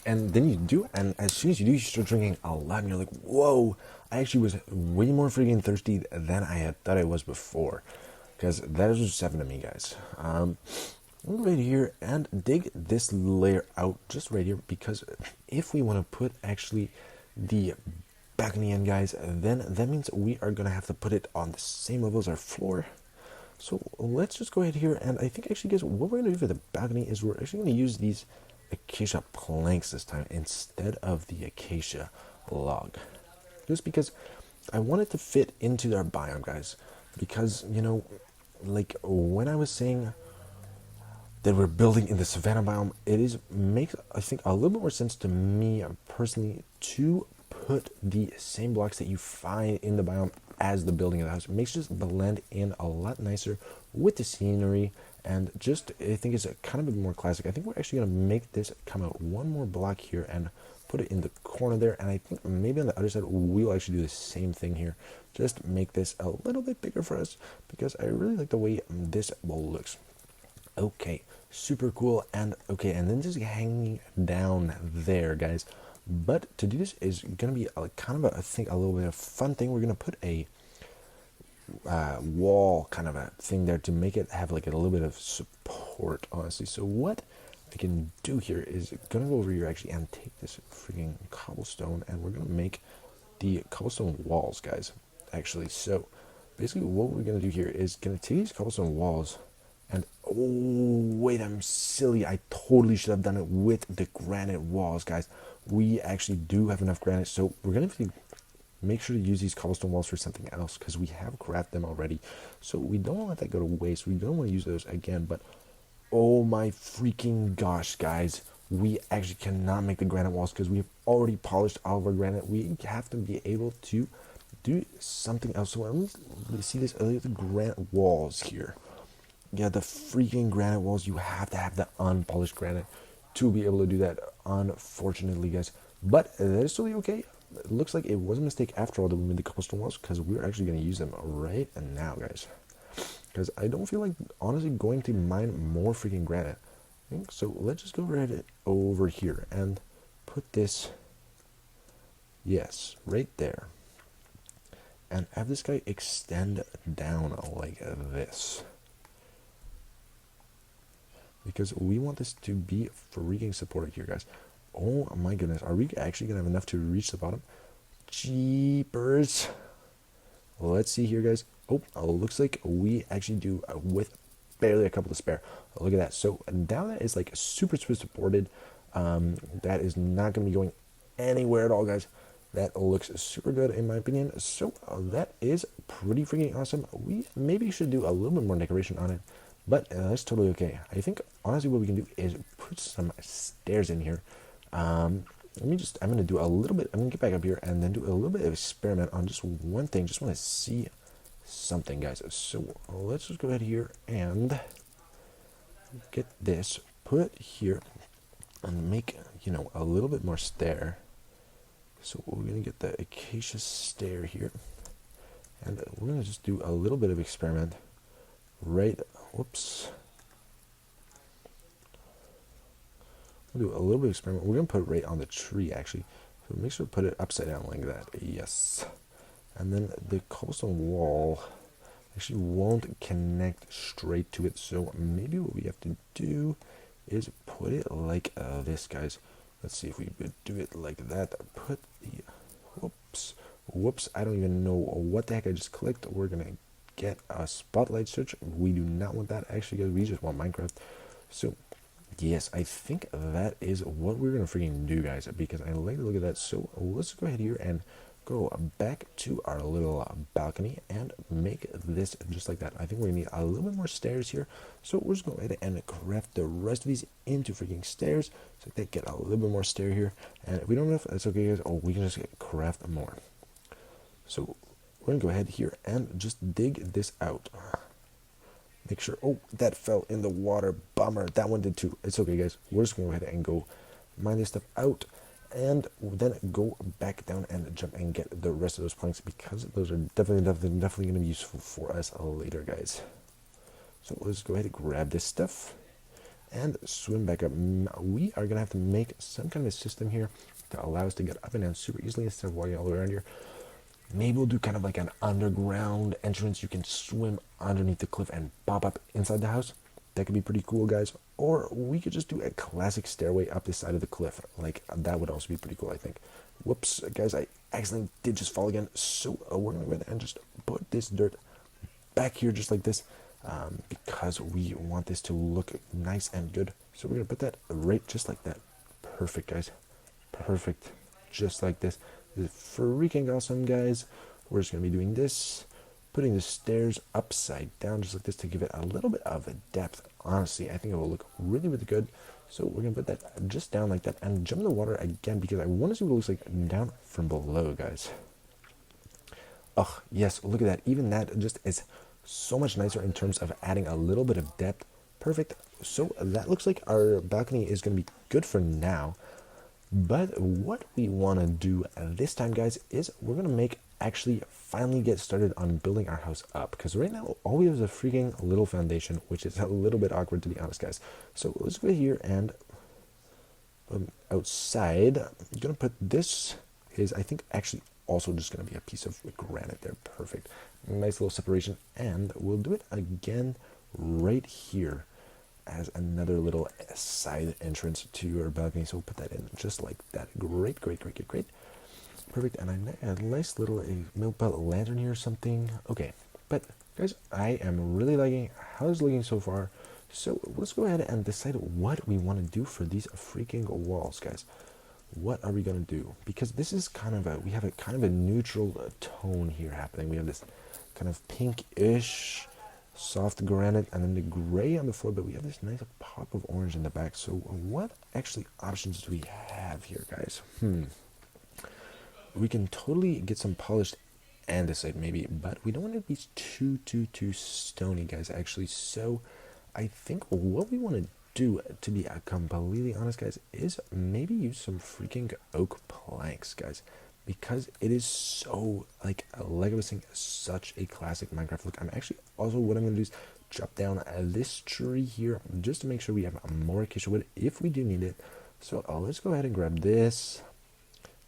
And then you do, and as soon as you do, you start drinking a lot, and you're like, whoa, I actually was way more freaking thirsty than I had thought I was before. Because that is just happened to me, guys. I'm going to go right here and dig this layer out just right here, because if we want to put actually the balcony in, guys, then that means we are going to have to put it on the same level as our floor. So let's just go ahead here, and I think actually, guys, what we're going to do for the balcony is we're actually going to use these acacia planks this time instead of the acacia log, just because I want it to fit into our biome, guys. Because, you know, like when I was saying that we're building in the savanna biome, it is makes, I think, a little bit more sense to me personally to put the same blocks that you find in the biome as the building of the house. It makes it just blend in a lot nicer with the scenery, and just I think it's a kind of a bit more classic. I think we're actually going to make this come out one more block here and put it in the corner there, and I think maybe on the other side we'll actually do the same thing here. Just make this a little bit bigger for us, because I really like the way this wall looks. Okay, super cool. And okay, and then just hanging down there, guys. But to do this is gonna be a, kind of a, I think, a little bit of fun thing. We're gonna put a wall kind of a thing there to make it have like a little bit of support, honestly. So what I can do here is gonna go over here actually and take this freaking cobblestone, and we're gonna make the cobblestone walls, guys, actually. So basically what we're gonna do here is gonna take these cobblestone walls and, oh wait, I'm silly, I totally should have done it with the granite walls, guys. We actually do have enough granite, so we're gonna make sure to use these cobblestone walls for something else, because we have crafted them already. So we don't want to let that go to waste. We don't want to use those again. But oh my freaking gosh, guys, we actually cannot make the granite walls because we've already polished all of our granite. We have to be able to do something else. So let me see this, the granite walls here. Yeah, the freaking granite walls, you have to have the unpolished granite to be able to do that, unfortunately, guys. But that is totally okay. It looks like it was a mistake after all that we made the cobblestone walls, because we're actually going to use them right now, guys. Because I don't feel like, honestly, going to mine more freaking granite. So let's just go right over here and put this, yes, right there. And have this guy extend down like this, because we want this to be freaking supported here, guys. Oh my goodness, are we actually gonna have enough to reach the bottom? Jeepers. Let's see here, guys. Oh, looks like we actually do with barely a couple to spare. Look at that. So now that is like super supported. That is not gonna be going anywhere at all, guys. That looks super good in my opinion. So that is pretty freaking awesome. We maybe should do a little bit more decoration on it, but that's totally okay. I think honestly what we can do is put some stairs in here. I'm gonna do a little bit, I'm gonna get back up here and then do a little bit of experiment on just one thing. Just want to see something, guys. So let's just go ahead here and get this put here and make, you know, a little bit more stair. So we're gonna get the acacia stair here, and we're gonna just do a little bit of experiment right, whoops, we'll do a little bit of experiment. We're gonna put it right on the tree actually, so make sure to put it upside down like that. Yes. And then the cobblestone wall actually won't connect straight to it, so maybe what we have to do is put it like this, guys. Let's see if we could do it like that. Put the, whoops, I don't even know what the heck I just clicked. We're gonna get a spotlight search. We do not want that actually, guys. We just want Minecraft. So yes, I think that is what we're gonna freaking do, guys, because I like to look at that. So let's go ahead here and go back to our little balcony and make this just like that. I think we're gonna need a little bit more stairs here, so we're just gonna go ahead and craft the rest of these into freaking stairs, so they get a little bit more stair here. And if we don't know if that's okay, guys, oh, we can just craft more. So we're gonna go ahead here and just dig this out. make sure. Oh, that fell in the water. Bummer. That one did too. It's okay, guys. We're just going to go ahead and go mine this stuff out. And then go back down and jump and get the rest of those planks because those are definitely going to be useful for us later, guys. So let's go ahead and grab this stuff and swim back up. We are going to have to make some kind of a system here to allow us to get up and down super easily instead of walking all the way around here. Maybe we'll do kind of like an underground entrance. You can swim underneath the cliff and pop up inside the house. That could be pretty cool, guys. Or we could just do a classic stairway up the side of the cliff. Like, that would also be pretty cool, I think. Whoops, guys, I accidentally did just fall again. So we're going to go ahead and just put this dirt back here just like this. Because we want this to look nice and good. So we're going to put that right just like that. Perfect, guys. Perfect. Just like this. This is freaking awesome, guys. We're just going to be doing this. Putting the stairs upside down just like this to give it a little bit of a depth. Honestly, I think it will look really, really good. So we're going to put that just down like that and jump in the water again because I want to see what it looks like down from below, guys. Oh, yes, look at that. Even that just is so much nicer in terms of adding a little bit of depth. Perfect. So that looks like our balcony is going to be good for now. But what we want to do this time, guys, is we're going to actually finally get started on building our house up. Because right now, all we have is a freaking little foundation, which is a little bit awkward, to be honest, guys. So let's go here and outside, I'm going to put this is, I think, actually also just going to be a piece of granite there. Perfect. Nice little separation. And we'll do it again right here as another little side entrance to your balcony. So we'll put that in just like that. Great, great, great, great, great. Perfect. And a nice little milk pellet lantern here or something. Okay, but guys, I am really liking how it's looking so far. So let's go ahead and decide what we want to do for these freaking walls, guys. What are we going to do? Because this is kind of we have a kind of a neutral tone here happening. We have this kind of pinkish soft granite and then the gray on the floor, but we have this nice pop of orange in the back. So what actually options do we have here, guys? We can totally get some polished andesite maybe, but we don't want it to be too stony, guys, actually. So I think what we want to do, to be completely honest, guys, is maybe use some freaking oak planks, guys, because it is so, like I was saying, such a classic Minecraft look. I'm actually also, what I'm going to do is chop down this tree here just to make sure we have more acacia wood if we do need it. So let's go ahead and grab this.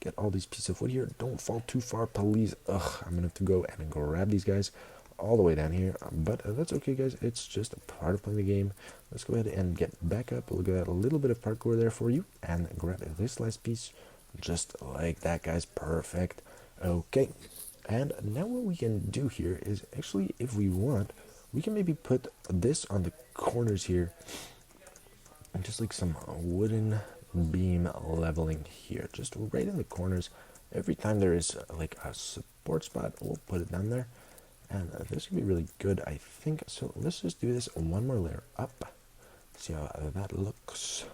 Get all these pieces of wood here. Don't fall too far, please. Ugh, I'm going to have to go and grab these guys all the way down here. But that's okay, guys. It's just a part of playing the game. Let's go ahead and get back up. Look at that, a little bit of parkour there for you. And grab this last piece. Just like that, guys. Perfect. Okay. And now what we can do here is actually, if we want, we can maybe put this on the corners here. And just like some wooden beam leveling here. Just right in the corners. Every time there is like a support spot, we'll put it down there. And this could be really good, I think. So let's just do this one more layer up. See how that looks.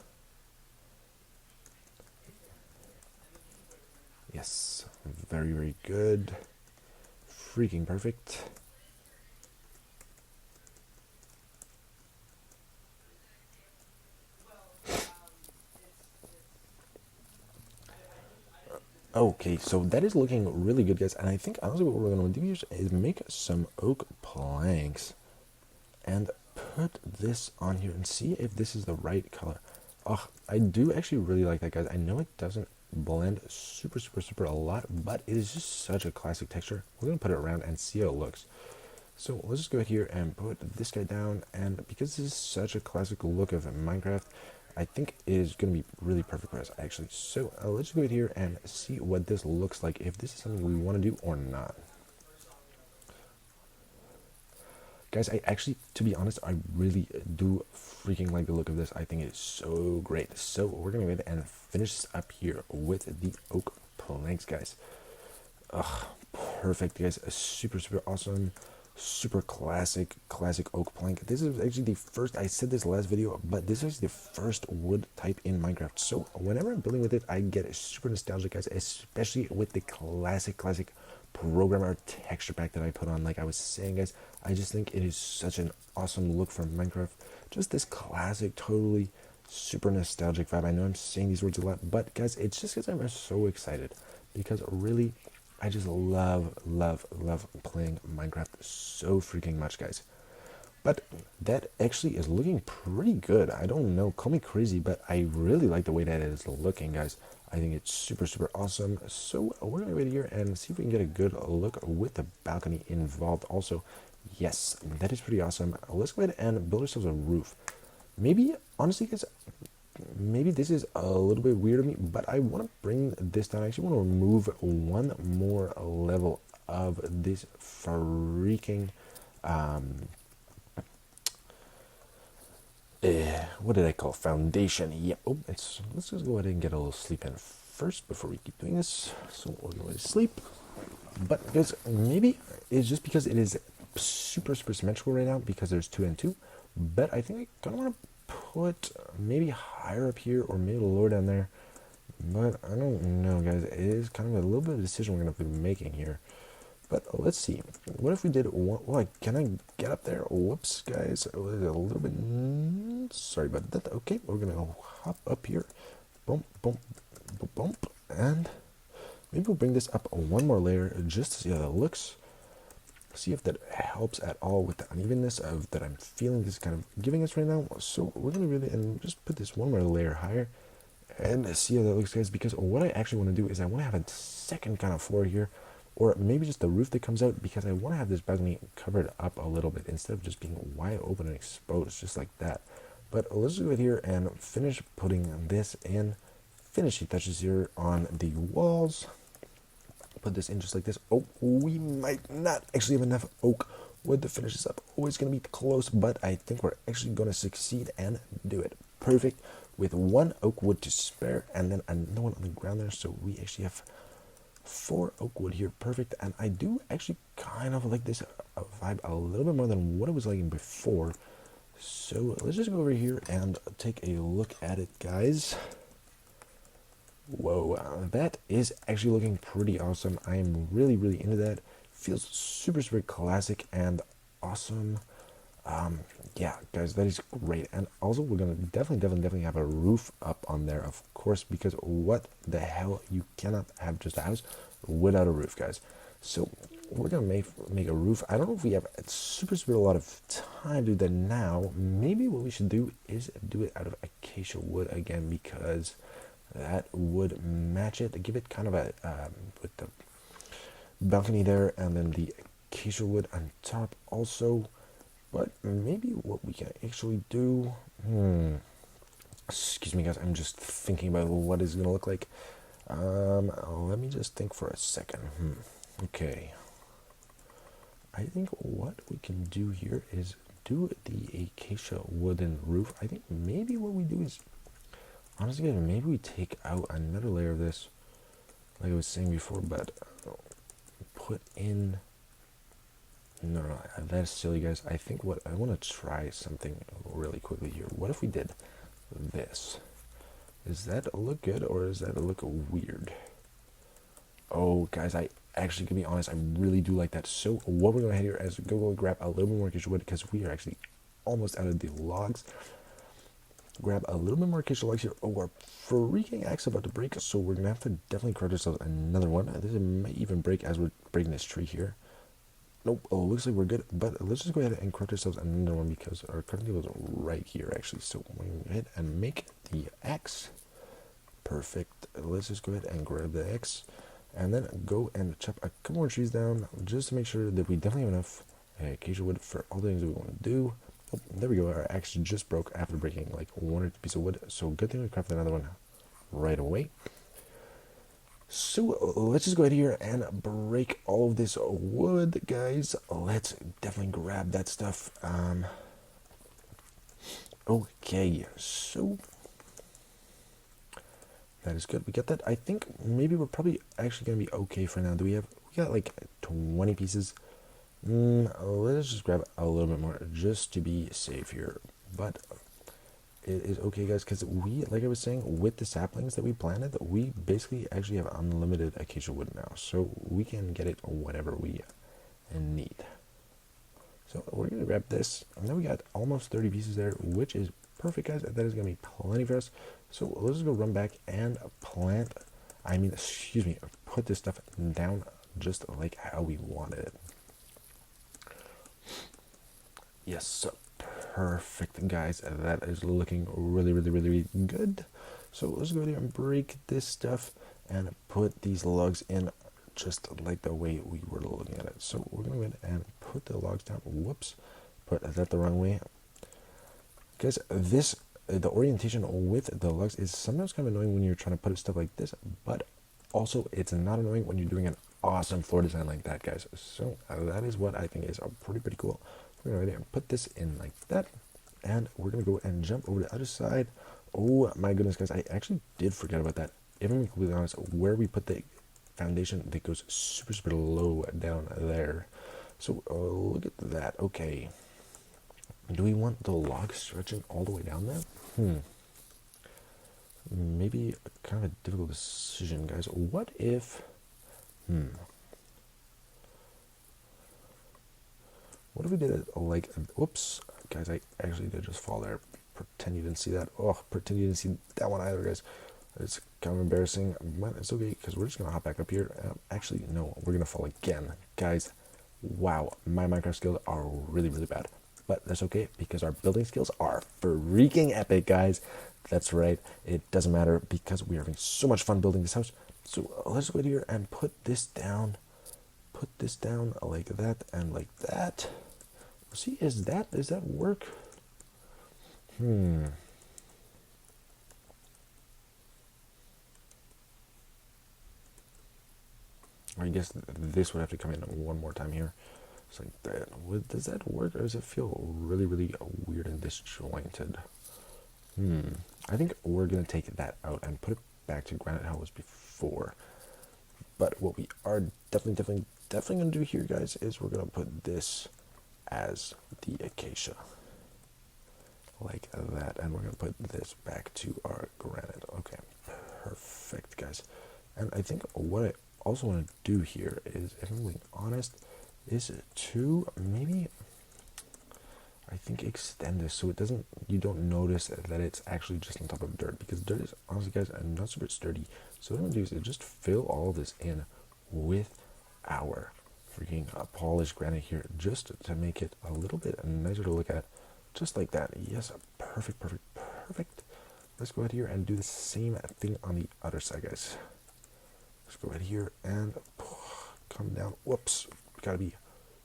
Yes, very, very good. Freaking perfect. Okay, so that is looking really good, guys. And I think honestly what we're going to do here is make some oak planks and put this on here and see if this is the right color. Oh, I do actually really like that, guys. I know it doesn't blend super a lot, but it is just such a classic texture. We're going to put it around and see how it looks. So let's just go here and put this guy down. And because this is such a classic look of Minecraft, I think it is going to be really perfect for us, actually. So let's go here and see what this looks like, if this is something we want to do or not. Guys, I actually, to be honest, I really do freaking like the look of this. I think it's so great. So we're going to go ahead and finish this up here with the oak planks, guys. Ugh, perfect, guys. Super awesome. super classic oak plank. This is actually the first, I said this last video, but this is the first wood type in Minecraft. So whenever I'm building with it, I get super nostalgic, guys, especially with the classic programmer texture pack that I put on. Like I was saying, guys, I just think it is such an awesome look from Minecraft. Just this classic, totally super nostalgic vibe. I know I'm saying these words a lot, but guys, it's just because I'm so excited, because really I just love playing Minecraft so freaking much, guys. But that actually is looking pretty good. I don't know, call me crazy, but I really like the way that it is looking, guys. I think it's super awesome. So we're gonna wait here and see if we can get a good look with the balcony involved also. Yes, that is pretty awesome. Let's go ahead and build ourselves a roof. Maybe, honestly, guys, maybe this is a little bit weird of me, but I want to bring this down. I actually want to remove one more level of this freaking what did I call foundation? Yeah. Oh, let's just go ahead and get a little sleep in first before we keep doing this. So we'll go to sleep. But guys, maybe it's just because it is super symmetrical right now because there's 2 and 2. But I think I kind of want to put maybe higher up here or maybe lower down there. But I don't know, guys. It is kind of a little bit of a decision we're going to be making here. But let's see. What if we did one? Well, can I get up there? Whoops, guys. It was a little bit. Sorry about that. Okay, we're going to hop up here. Bump, bump, bump. And maybe we'll bring this up one more layer just to see how that looks. See if that helps at all with the unevenness of that I'm feeling this kind of giving us right now. So we're going to really, and just put this one more layer higher and see how that looks, guys, because what I actually want to do is I want to have a second kind of floor here, or maybe just the roof that comes out, because I want to have this balcony covered up a little bit instead of just being wide open and exposed just like that. But let's do it here and finish putting this in, finishing touches here on the walls. Put this in just like this. Oh, we might not actually have enough oak wood to finish this up. Oh, it's going to be close, but I think we're actually going to succeed and do it. Perfect. With one oak wood to spare and then another one on the ground there. So we actually have 4 oak wood here. Perfect. And I do actually kind of like this vibe a little bit more than what it was like before. So let's just go over here and take a look at it, guys. Whoa, that is actually looking pretty awesome. I am really into that. Feels super classic and awesome. Yeah, guys, that is great. And also, we're gonna definitely have a roof up on there, of course, because what the hell, you cannot have just a house without a roof, guys. So we're gonna make a roof. I don't know if we have super a lot of time to do that now. Maybe what we should do is do it out of acacia wood again, because that would match it, give it kind of a with the balcony there, and then the acacia wood on top also. But maybe what we can actually do, excuse me, guys, I'm just thinking about what it's gonna look like. Let me just think for a second. Okay, I think what we can do here is do the acacia wooden roof. I think maybe what we do is, honestly, maybe we take out another layer of this, like I was saying before, but put in, no, that's silly, guys. I think what I want to try something really quickly here. What if we did this? Does that look good or does that look weird? Oh, guys, I actually, to be honest, I really do like that. So what we're going to head here is go grab a little bit more acacia wood, because we are actually almost out of the logs. Grab a little bit more acacia logs here. Oh, our freaking axe about to break, so we're gonna have to definitely craft ourselves another one. This might even break as we're breaking this tree here. Nope. Oh, looks like we're good, but let's just go ahead and craft ourselves another one, because our crafting table is right here actually. So we're gonna go ahead and make the axe. Perfect. Let's just go ahead and grab the axe and then go and chop a couple more trees down just to make sure that we definitely have enough acacia wood for all the things that we want to do. Oh, there we go. Our axe just broke after breaking like one or two pieces of wood. So good thing we crafted another one right away. So let's just go ahead here and break all of this wood, guys. Let's definitely grab that stuff. Okay, so that is good. We got that. I think maybe we're probably actually gonna be okay for now. We got like 20 pieces. Let's just grab a little bit more just to be safe here. But it is okay, guys, because we, like I was saying, with the saplings that we planted, we basically actually have unlimited acacia wood now. So we can get it whatever we need. So we're going to grab this. And then we got almost 30 pieces there, which is perfect, guys. That is going to be plenty for us. So let's just go run back and put this stuff down just like how we wanted it. Yes, perfect, guys. That is looking really, really, really, really good. So let's go ahead and break this stuff and put these logs in just like the way we were looking at it. So we're going to go ahead and put the logs down. Whoops, put that the wrong way. Guys, the orientation with the logs is sometimes kind of annoying when you're trying to put stuff like this, but also it's not annoying when you're doing an awesome floor design like that, guys. So that is what I think is pretty cool. We're going to go ahead and put this in like that, and we're going to go and jump over the other side. Oh my goodness, guys, I actually did forget about that. If I'm completely honest, where we put the foundation that goes super low down there. So look at that. Okay, do we want the log stretching all the way down there? Maybe kind of a difficult decision, guys. What if what if we did it like, oops, guys, I actually did just fall there. Pretend you didn't see that. Oh, pretend you didn't see that one either, guys. It's kind of embarrassing, but it's okay because we're just gonna hop back up here. Actually, no, we're gonna fall again, guys. Wow, my Minecraft skills are really bad, but that's okay because our building skills are freaking epic, guys. That's right. It doesn't matter because we are having so much fun building this house. So let's go here and put this down. Put this down like that and like that. See, does that work? I guess this would have to come in one more time here. It's like that. Does that work, or does it feel really weird and disjointed? I think we're gonna take that out and put it back to granite how it was before. But what we are definitely gonna do here, guys, is we're gonna put this as the acacia, like that, and we're gonna put this back to our granite. Okay, perfect, guys. And I think what I also want to do here is, if I'm being honest, is to maybe, I think, extend this so it doesn't, you don't notice that it's actually just on top of dirt, because dirt is, honestly, guys, not super sturdy. So what I'm gonna do is just fill all this in with our freaking polished granite here, just to make it a little bit nicer to look at, just like that. Yes, perfect. Let's go ahead here and do the same thing on the other side, guys. Let's go ahead here and come down. Whoops, gotta be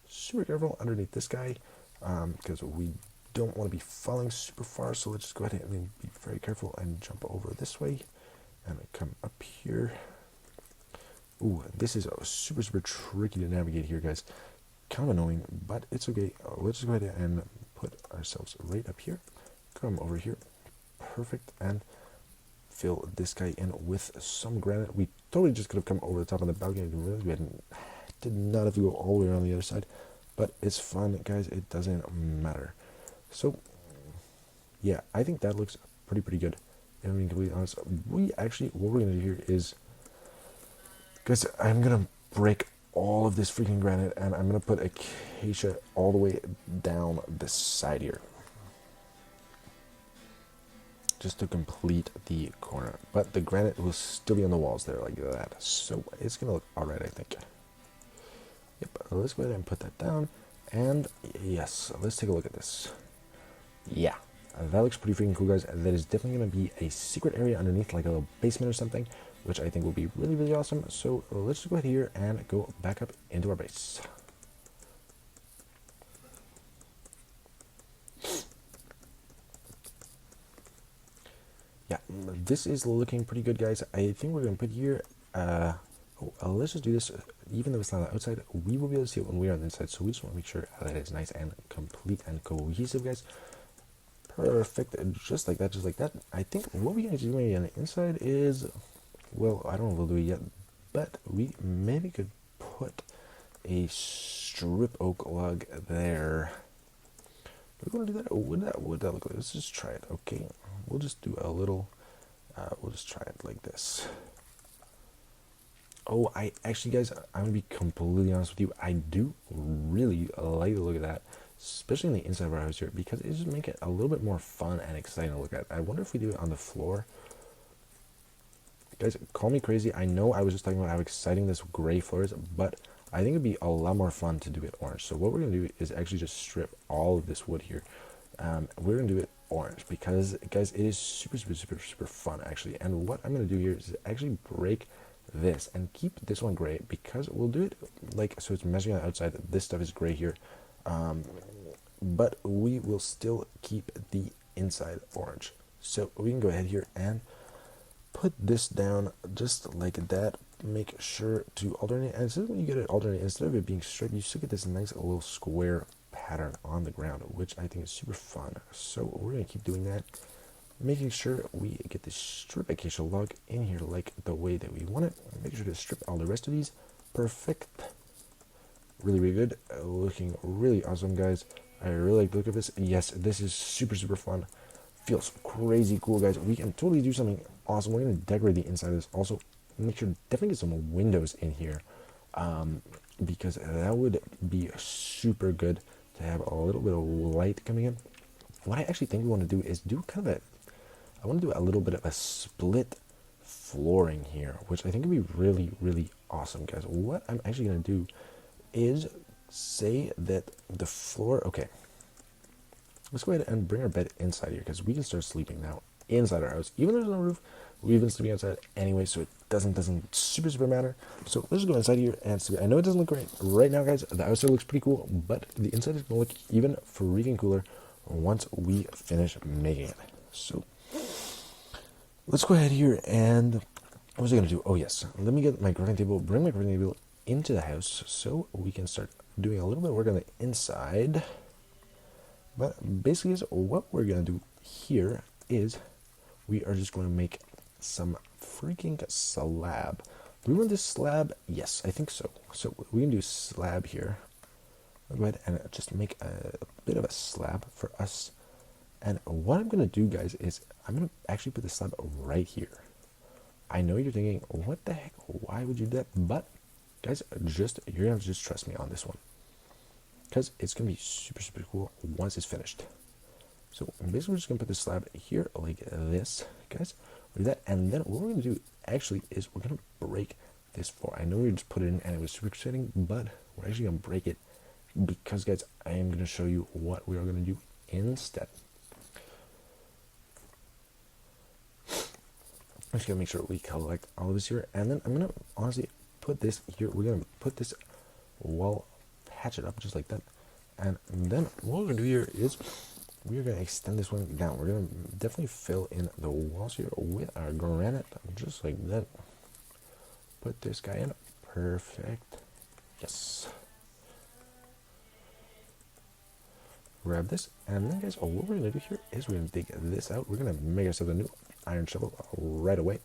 super careful underneath this guy, because we don't want to be falling super far. So let's just go ahead and be very careful and jump over this way and come up here. Ooh, this is super tricky to navigate here, guys. Kind of annoying, but it's okay. Let's just go ahead and put ourselves right up here. Come over here. Perfect. And fill this guy in with some granite. We totally just could have come over the top of the balcony. We did not have to go all the way around the other side, but it's fun, guys. It doesn't matter. So yeah, I think that looks pretty good. If I'm being completely honest, what we're gonna do here is, guys, I'm gonna break all of this freaking granite and I'm gonna put acacia all the way down this side here, just to complete the corner. But the granite will still be on the walls there like that. So it's gonna look alright, I think. Yep, let's go ahead and put that down. And yes, let's take a look at this. Yeah, that looks pretty freaking cool, guys. That is definitely gonna be a secret area underneath, like a little basement or something, which I think will be really awesome. So let's just go ahead here and go back up into our base. Yeah, this is looking pretty good, guys. I think we're gonna put here, let's just do this. Even though it's not outside, we will be able to see it when we are on the inside, so we just want to make sure that it's nice and complete and cohesive, guys. Perfect, just like that. I think what we're going to do on the inside is, well, I don't know if we'll do it yet, but we maybe could put a strip oak log there. Do we want to do that? Oh, would that look like? Let's just try it. Okay, we'll just do a little. We'll just try it like this. Oh, I actually, guys, I'm gonna be completely honest with you. I do really like the look of that, especially in the inside of our house here, because it just make it a little bit more fun and exciting to look at. I wonder if we do it on the floor. Guys, call me crazy. I know I was just talking about how exciting this gray floor is, but I think it'd be a lot more fun to do it orange. So what we're gonna do is actually just strip all of this wood here. We're gonna do it orange because, guys, it is super, super, super, super fun actually. And what I'm gonna do here is actually break this and keep this one gray, because we'll do it like so it's measuring on the outside. This stuff is gray here, but we will still keep the inside orange. So we can go ahead here and put this down just like that. Make sure to alternate, and so when you get it alternate, instead of it being straight, you still get this nice little square pattern on the ground, which I think is super fun. So we're gonna keep doing that, making sure we get this strip acacia log in here like the way that we want it. Make sure to strip all the rest of these. Perfect. Really, really good. Looking really awesome, guys. I really like the look of this. Yes, this is super, super fun. Feels crazy cool, guys. We can totally do something awesome. We're going to decorate the inside of this. Also, make sure to definitely get some windows in here, because that would be super good to have a little bit of light coming in. What I actually think we want to do is do kind of I want to do a little bit of a split flooring here, which I think would be really, really awesome, guys. What I'm actually going to do is say that the floor, okay, let's go ahead and bring our bed inside here, because we can start sleeping now inside our house. Even though there's no roof, we've been sleeping outside anyway, so it doesn't super, super matter. So let's just go inside here and sleep. I know it doesn't look great right now, guys. The outside looks pretty cool, but the inside is going to look even freaking cooler once we finish making it. So let's go ahead here and what was I going to do? Oh, yes. Let me get my crafting table, bring my crafting table into the house so we can start doing a little bit of work on the inside. But basically, what we're going to do here is we are just going to make some freaking slab. Do we want this slab? Yes, I think so. So we can do slab here. I'll go ahead and just make a bit of a slab for us. And what I'm going to do, guys, is I'm going to actually put the slab right here. I know you're thinking, what the heck? Why would you do that? But, guys, you're going to have to just trust me on this one, because it's going to be super, super cool once it's finished. So basically, we're just going to put the slab here like this, guys. We'll do that. And then what we're going to do actually is we're going to break this floor. I know we just put it in and it was super exciting, but we're actually going to break it because, guys, I am going to show you what we are going to do instead. I'm just going to make sure we collect all of this here. And then I'm going to honestly put this here. We're going to put this wall, patch it up just like that. And then what we're going to do here is we're going to extend this one down. We're going to definitely fill in the walls here with our granite, just like that. Put this guy in. Perfect. Yes. Grab this. And then, guys, what we're going to do here is we're going to dig this out. We're going to make ourselves a new iron shovel right away.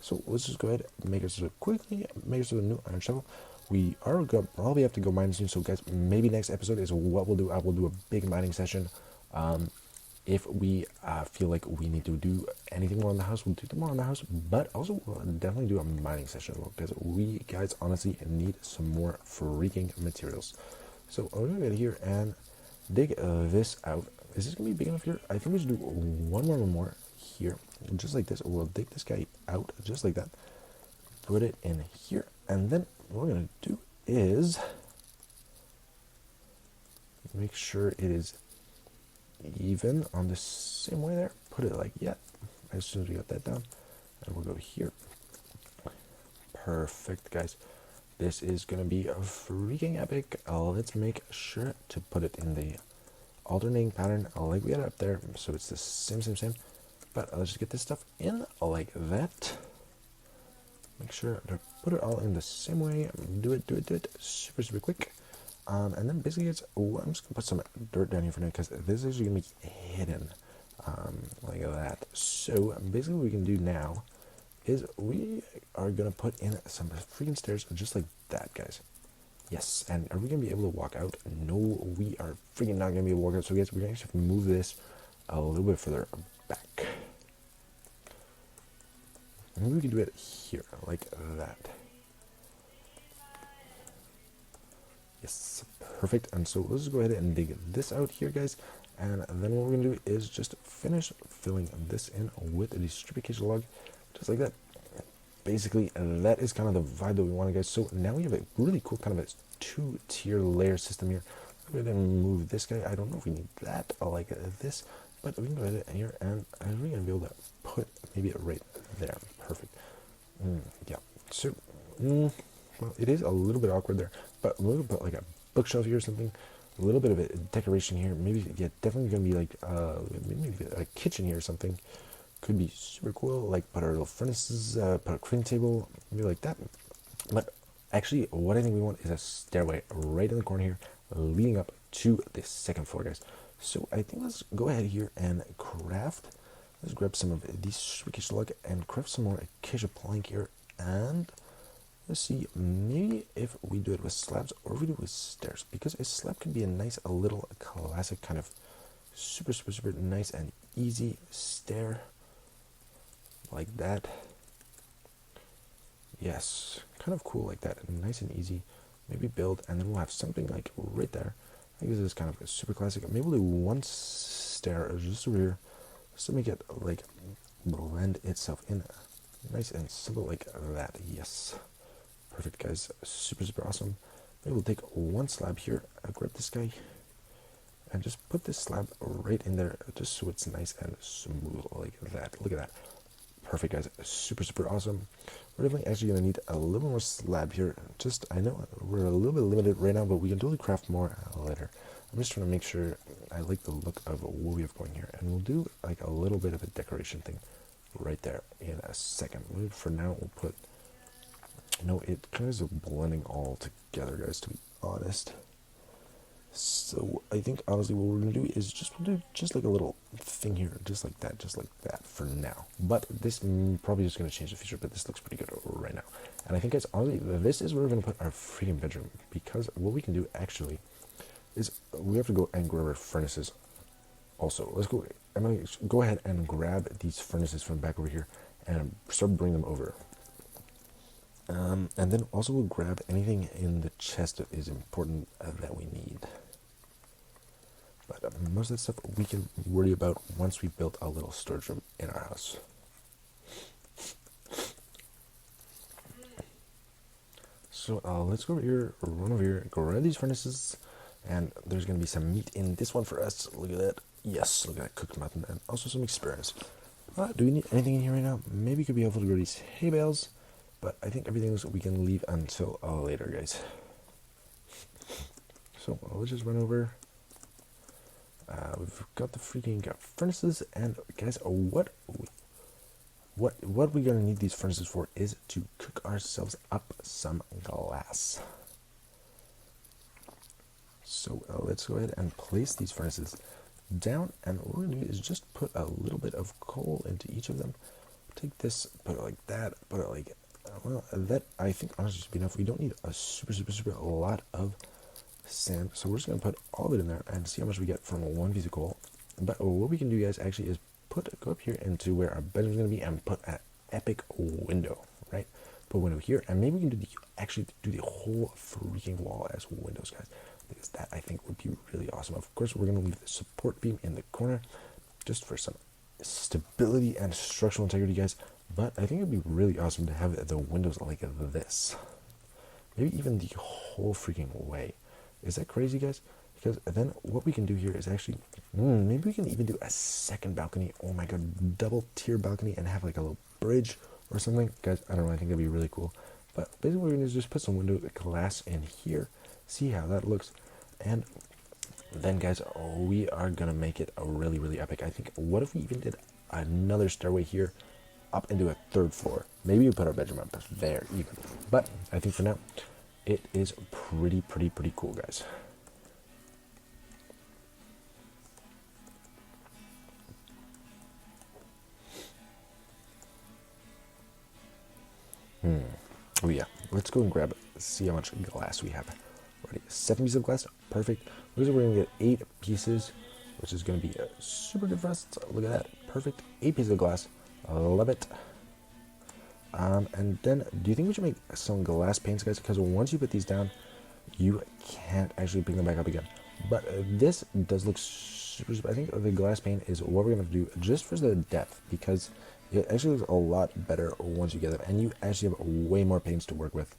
So let's just go ahead and make ourselves a new iron shovel. We are going to probably have to go mining soon. So, guys, maybe next episode is what we'll do. I will do a big mining session. If we feel like we need to do anything more in the house, we'll do more in the house. But also, we'll definitely do a mining session because we, guys, honestly need some more freaking materials. So I'm going to get here and dig this out. Is this going to be big enough here? I think we should do one more here, just like this. We'll dig this guy out just like that. Put it in here. And then what we're going to do is make sure it is even on the same way there. Put it like as soon as we got that down, and we'll go here. Perfect, guys. This is gonna be a freaking epic. Let's make sure to put it in the alternating pattern like we had up there, so it's the same. But let's just get this stuff in like that. Make sure to put it all in the same way. Do it super quick. And then basically I'm just gonna put some dirt down here for now because this is actually gonna be hidden like that. So basically what we can do now is we are gonna put in some freaking stairs just like that, guys. Yes, and are we gonna be able to walk out? No, we are freaking not gonna be able to walk out. So guys, we're gonna actually move this a little bit further back. Maybe we can do it here, like that. Yes, perfect. And so let's just go ahead and dig this out here, guys. And then what we're gonna do is just finish filling this in with the distribution log, just like that. Basically, that is kind of the vibe that we want, guys. So now we have a really cool kind of a two-tier layer system here. Go ahead and move this guy. I don't know if we need that like this, but we can go ahead and here, and we're gonna be able to put maybe it right there. Perfect. Yeah. So, well, it is a little bit awkward there, but we're gonna put like a bookshelf here or something. A little bit of a decoration here. Maybe, yeah, definitely gonna be like maybe a kitchen here or something. Could be super cool, like put our little furnaces, put a crane table, maybe like that. But actually, what I think we want is a stairway right in the corner here, leading up to the second floor, guys. So I think let's go ahead here and craft. Let's grab some of these acacia log and craft some more acacia plank here, and let's see, maybe if we do it with slabs or if we do it with stairs, because a slab can be a nice, a little classic kind of super nice and easy stair. Like that. Yes, kind of cool like that, nice and easy. Maybe build, and then we'll have something like right there. I think this is kind of a super classic. Maybe we'll do one stair just over here, just to make it like blend itself in, nice and simple like that. Yes, perfect, guys. Super awesome. Maybe we'll take one slab here. Grab this guy, and just put this slab right in there, just so it's nice and smooth like that. Look at that. Perfect, guys. Super awesome. We're definitely actually going to need a little more slab here. Just, I know we're a little bit limited right now, but we can totally craft more later. I'm just trying to make sure I like the look of what we have going here. And we'll do like a little bit of a decoration thing right there in a second. For now, we'll put, it kind of is blending all together, guys, to be honest. So I think honestly what we're gonna do is we'll do just like a little thing here, just like that for now. But this probably is gonna change the future, but this looks pretty good right now. And I think, guys, honestly, this is where we're gonna put our freaking bedroom, because what we can do actually is we have to go and grab our furnaces. Also, let's go. I'm gonna go ahead and grab these furnaces from back over here and start bringing them over. And then also we'll grab anything in the chest that is important that we need. But most of that stuff we can worry about once we build a little storage room in our house. So let's go over here, run over here, grab these furnaces, and there's going to be some meat in this one for us. Look at that. Yes, look at that cooked mutton, and also some experience. Do we need anything in here right now? Maybe it could be helpful to grow these hay bales, but I think everything else we can leave until later, guys. So let's just run over. We've got the freaking furnaces, and guys, what we're gonna need these furnaces for is to cook ourselves up some glass. So let's go ahead and place these furnaces down, and what we're gonna do is just put a little bit of coal into each of them. Take this, put it like that, put it like well, that I think honestly should be enough. We don't need a super a lot of sand, so we're just gonna put all of it in there and see how much we get from one piece of coal. But what we can do, guys, actually is go up here into where our bedroom's gonna be and put an epic window, right? Put a window here, and maybe we can actually do the whole freaking wall as windows, guys, because that I think would be really awesome. Of course, we're gonna leave the support beam in the corner just for some stability and structural integrity, guys. But I think it'd be really awesome to have the windows like this, maybe even the whole freaking way. Is that crazy, guys? Because then what we can do here is actually, maybe we can even do a second balcony. Oh my god, double tier balcony, and have like a little bridge or something. Guys, I don't know, I think that'd be really cool. But basically what we're gonna do is just put some window glass in here, see how that looks, and then, guys, we are gonna make it a really epic. I think, what if we even did another stairway here up into a third floor? Maybe we put our bedroom up there even. But I think for now, it is pretty cool, guys. Oh yeah, let's go and grab it, see how much glass we have. Ready? 7 pieces of glass. Perfect. Looks like we're going to get 8 pieces, which is going to be super good for us. So look at that. Perfect. 8 pieces of glass. Love it. And then, do you think we should make some glass paints, guys? Because once you put these down, you can't actually pick them back up again. But this does look super. I think the glass paint is what we're going to do just for the depth, because it actually looks a lot better once you get it, and you actually have way more paints to work with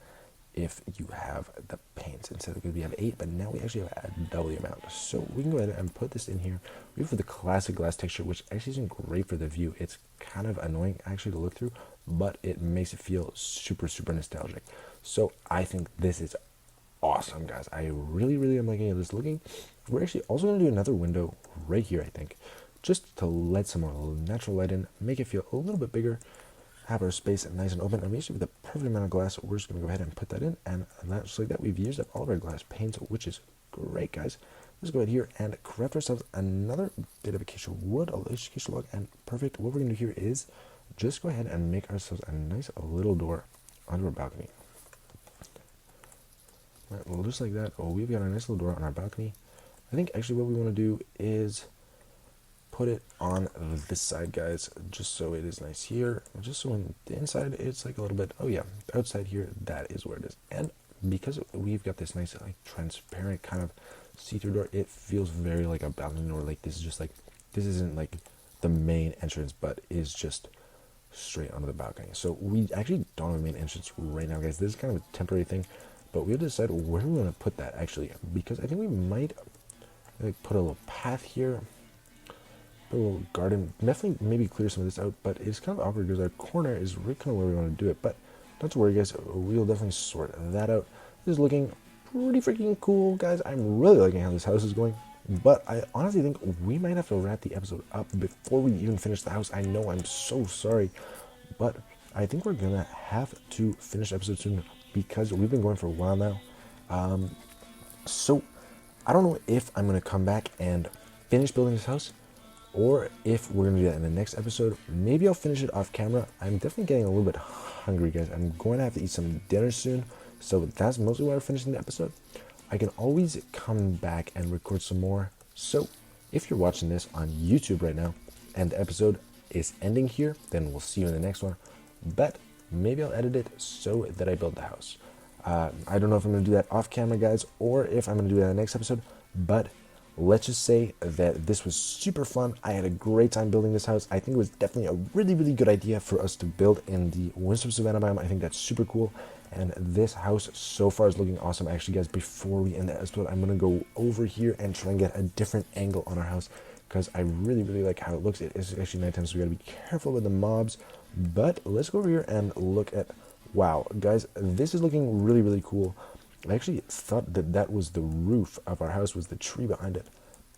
if you have the paints instead of, because we have 8, but now we actually have double the amount. So we can go ahead and put this in here. We have for the classic glass texture, which actually isn't great for the view. It's kind of annoying actually to look through, but it makes it feel super nostalgic. So I think this is awesome, guys. I really am liking this looking. We're actually also going to do another window right here, I think, just to let some more natural light in, make it feel a little bit bigger, have our space nice and open. And we actually, with the perfect amount of glass, we're just going to go ahead and put that in, and that's like that. We've used up all of our glass paints, which is great, guys. Let's go ahead here and craft ourselves another bit of acacia wood, a acacia log, and perfect. What we're going to do here is just go ahead and make ourselves a nice little door onto our balcony. Right, well, just like that. Oh, we've got a nice little door on our balcony. I think actually what we want to do is put it on this side, guys, just so it is nice here, just so on the inside it's like a little bit, oh yeah, outside here, that is where it is. And because we've got this nice like transparent kind of see-through door, it feels very like a balcony door. Like this is just like, this isn't like the main entrance, but is just straight onto the balcony. So we actually don't have a main entrance right now, guys. This is kind of a temporary thing, but we'll decide where we want to put that actually, because I think we might like put a little path here, put a little garden, definitely maybe clear some of this out, but it's kind of awkward because our corner is right kind of where we want to do it. But not to worry, guys, we'll definitely sort that out. This is looking pretty freaking cool, guys. I'm really liking how this house is going, but I honestly think we might have to wrap the episode up before we even finish the house. I know, I'm so sorry, but I think we're gonna have to finish the episode soon because we've been going for a while now. So I don't know if I'm gonna come back and finish building this house, or if we're gonna do that in the next episode. Maybe I'll finish it off camera. I'm definitely getting a little bit hungry, guys. I'm going to have to eat some dinner soon, so that's mostly why we're finishing the episode. I can always come back and record some more. So if you're watching this on YouTube right now and the episode is ending here, then we'll see you in the next one. But maybe I'll edit it so that I build the house. I don't know if I'm going to do that off camera, guys, or if I'm going to do that in the next episode, but let's just say that this was super fun. I had a great time building this house. I think it was definitely a really good idea for us to build in the Windstorm Savannah biome. I think that's super cool. And this house so far is looking awesome. Actually, guys, before we end the episode, I'm going to go over here and try and get a different angle on our house because I really like how it looks. It is actually nighttime, so we got to be careful with the mobs. But let's go over here and look at, wow, guys, this is looking really cool. I actually thought that that was the roof of our house, was the tree behind it.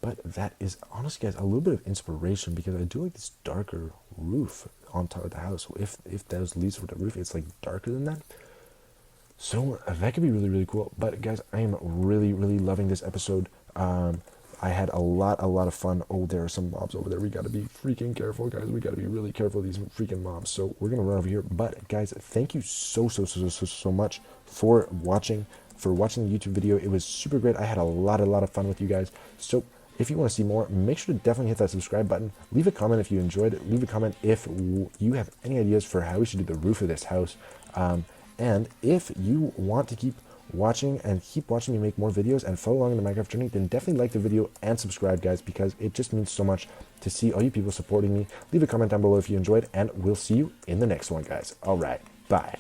But that is, honestly, guys, a little bit of inspiration because I do like this darker roof on top of the house. If those leaves for the roof, it's like darker than that. So that could be really cool. But guys, I am really loving this episode. I had a lot of fun. Oh, there are some mobs over there. We got to be freaking careful, guys. We got to be really careful of these freaking mobs. So we're going to run over here. But guys, thank you so much for watching the YouTube video. It was super great. I had a lot of fun with you guys. So if you want to see more, make sure to definitely hit that subscribe button. Leave a comment if you enjoyed it. Leave a comment if you have any ideas for how we should do the roof of this house. And if you want to keep watching me make more videos and follow along in the Minecraft journey, then definitely like the video and subscribe, guys, because it just means so much to see all you people supporting me. Leave a comment down below if you enjoyed, and we'll see you in the next one, guys. All right, bye.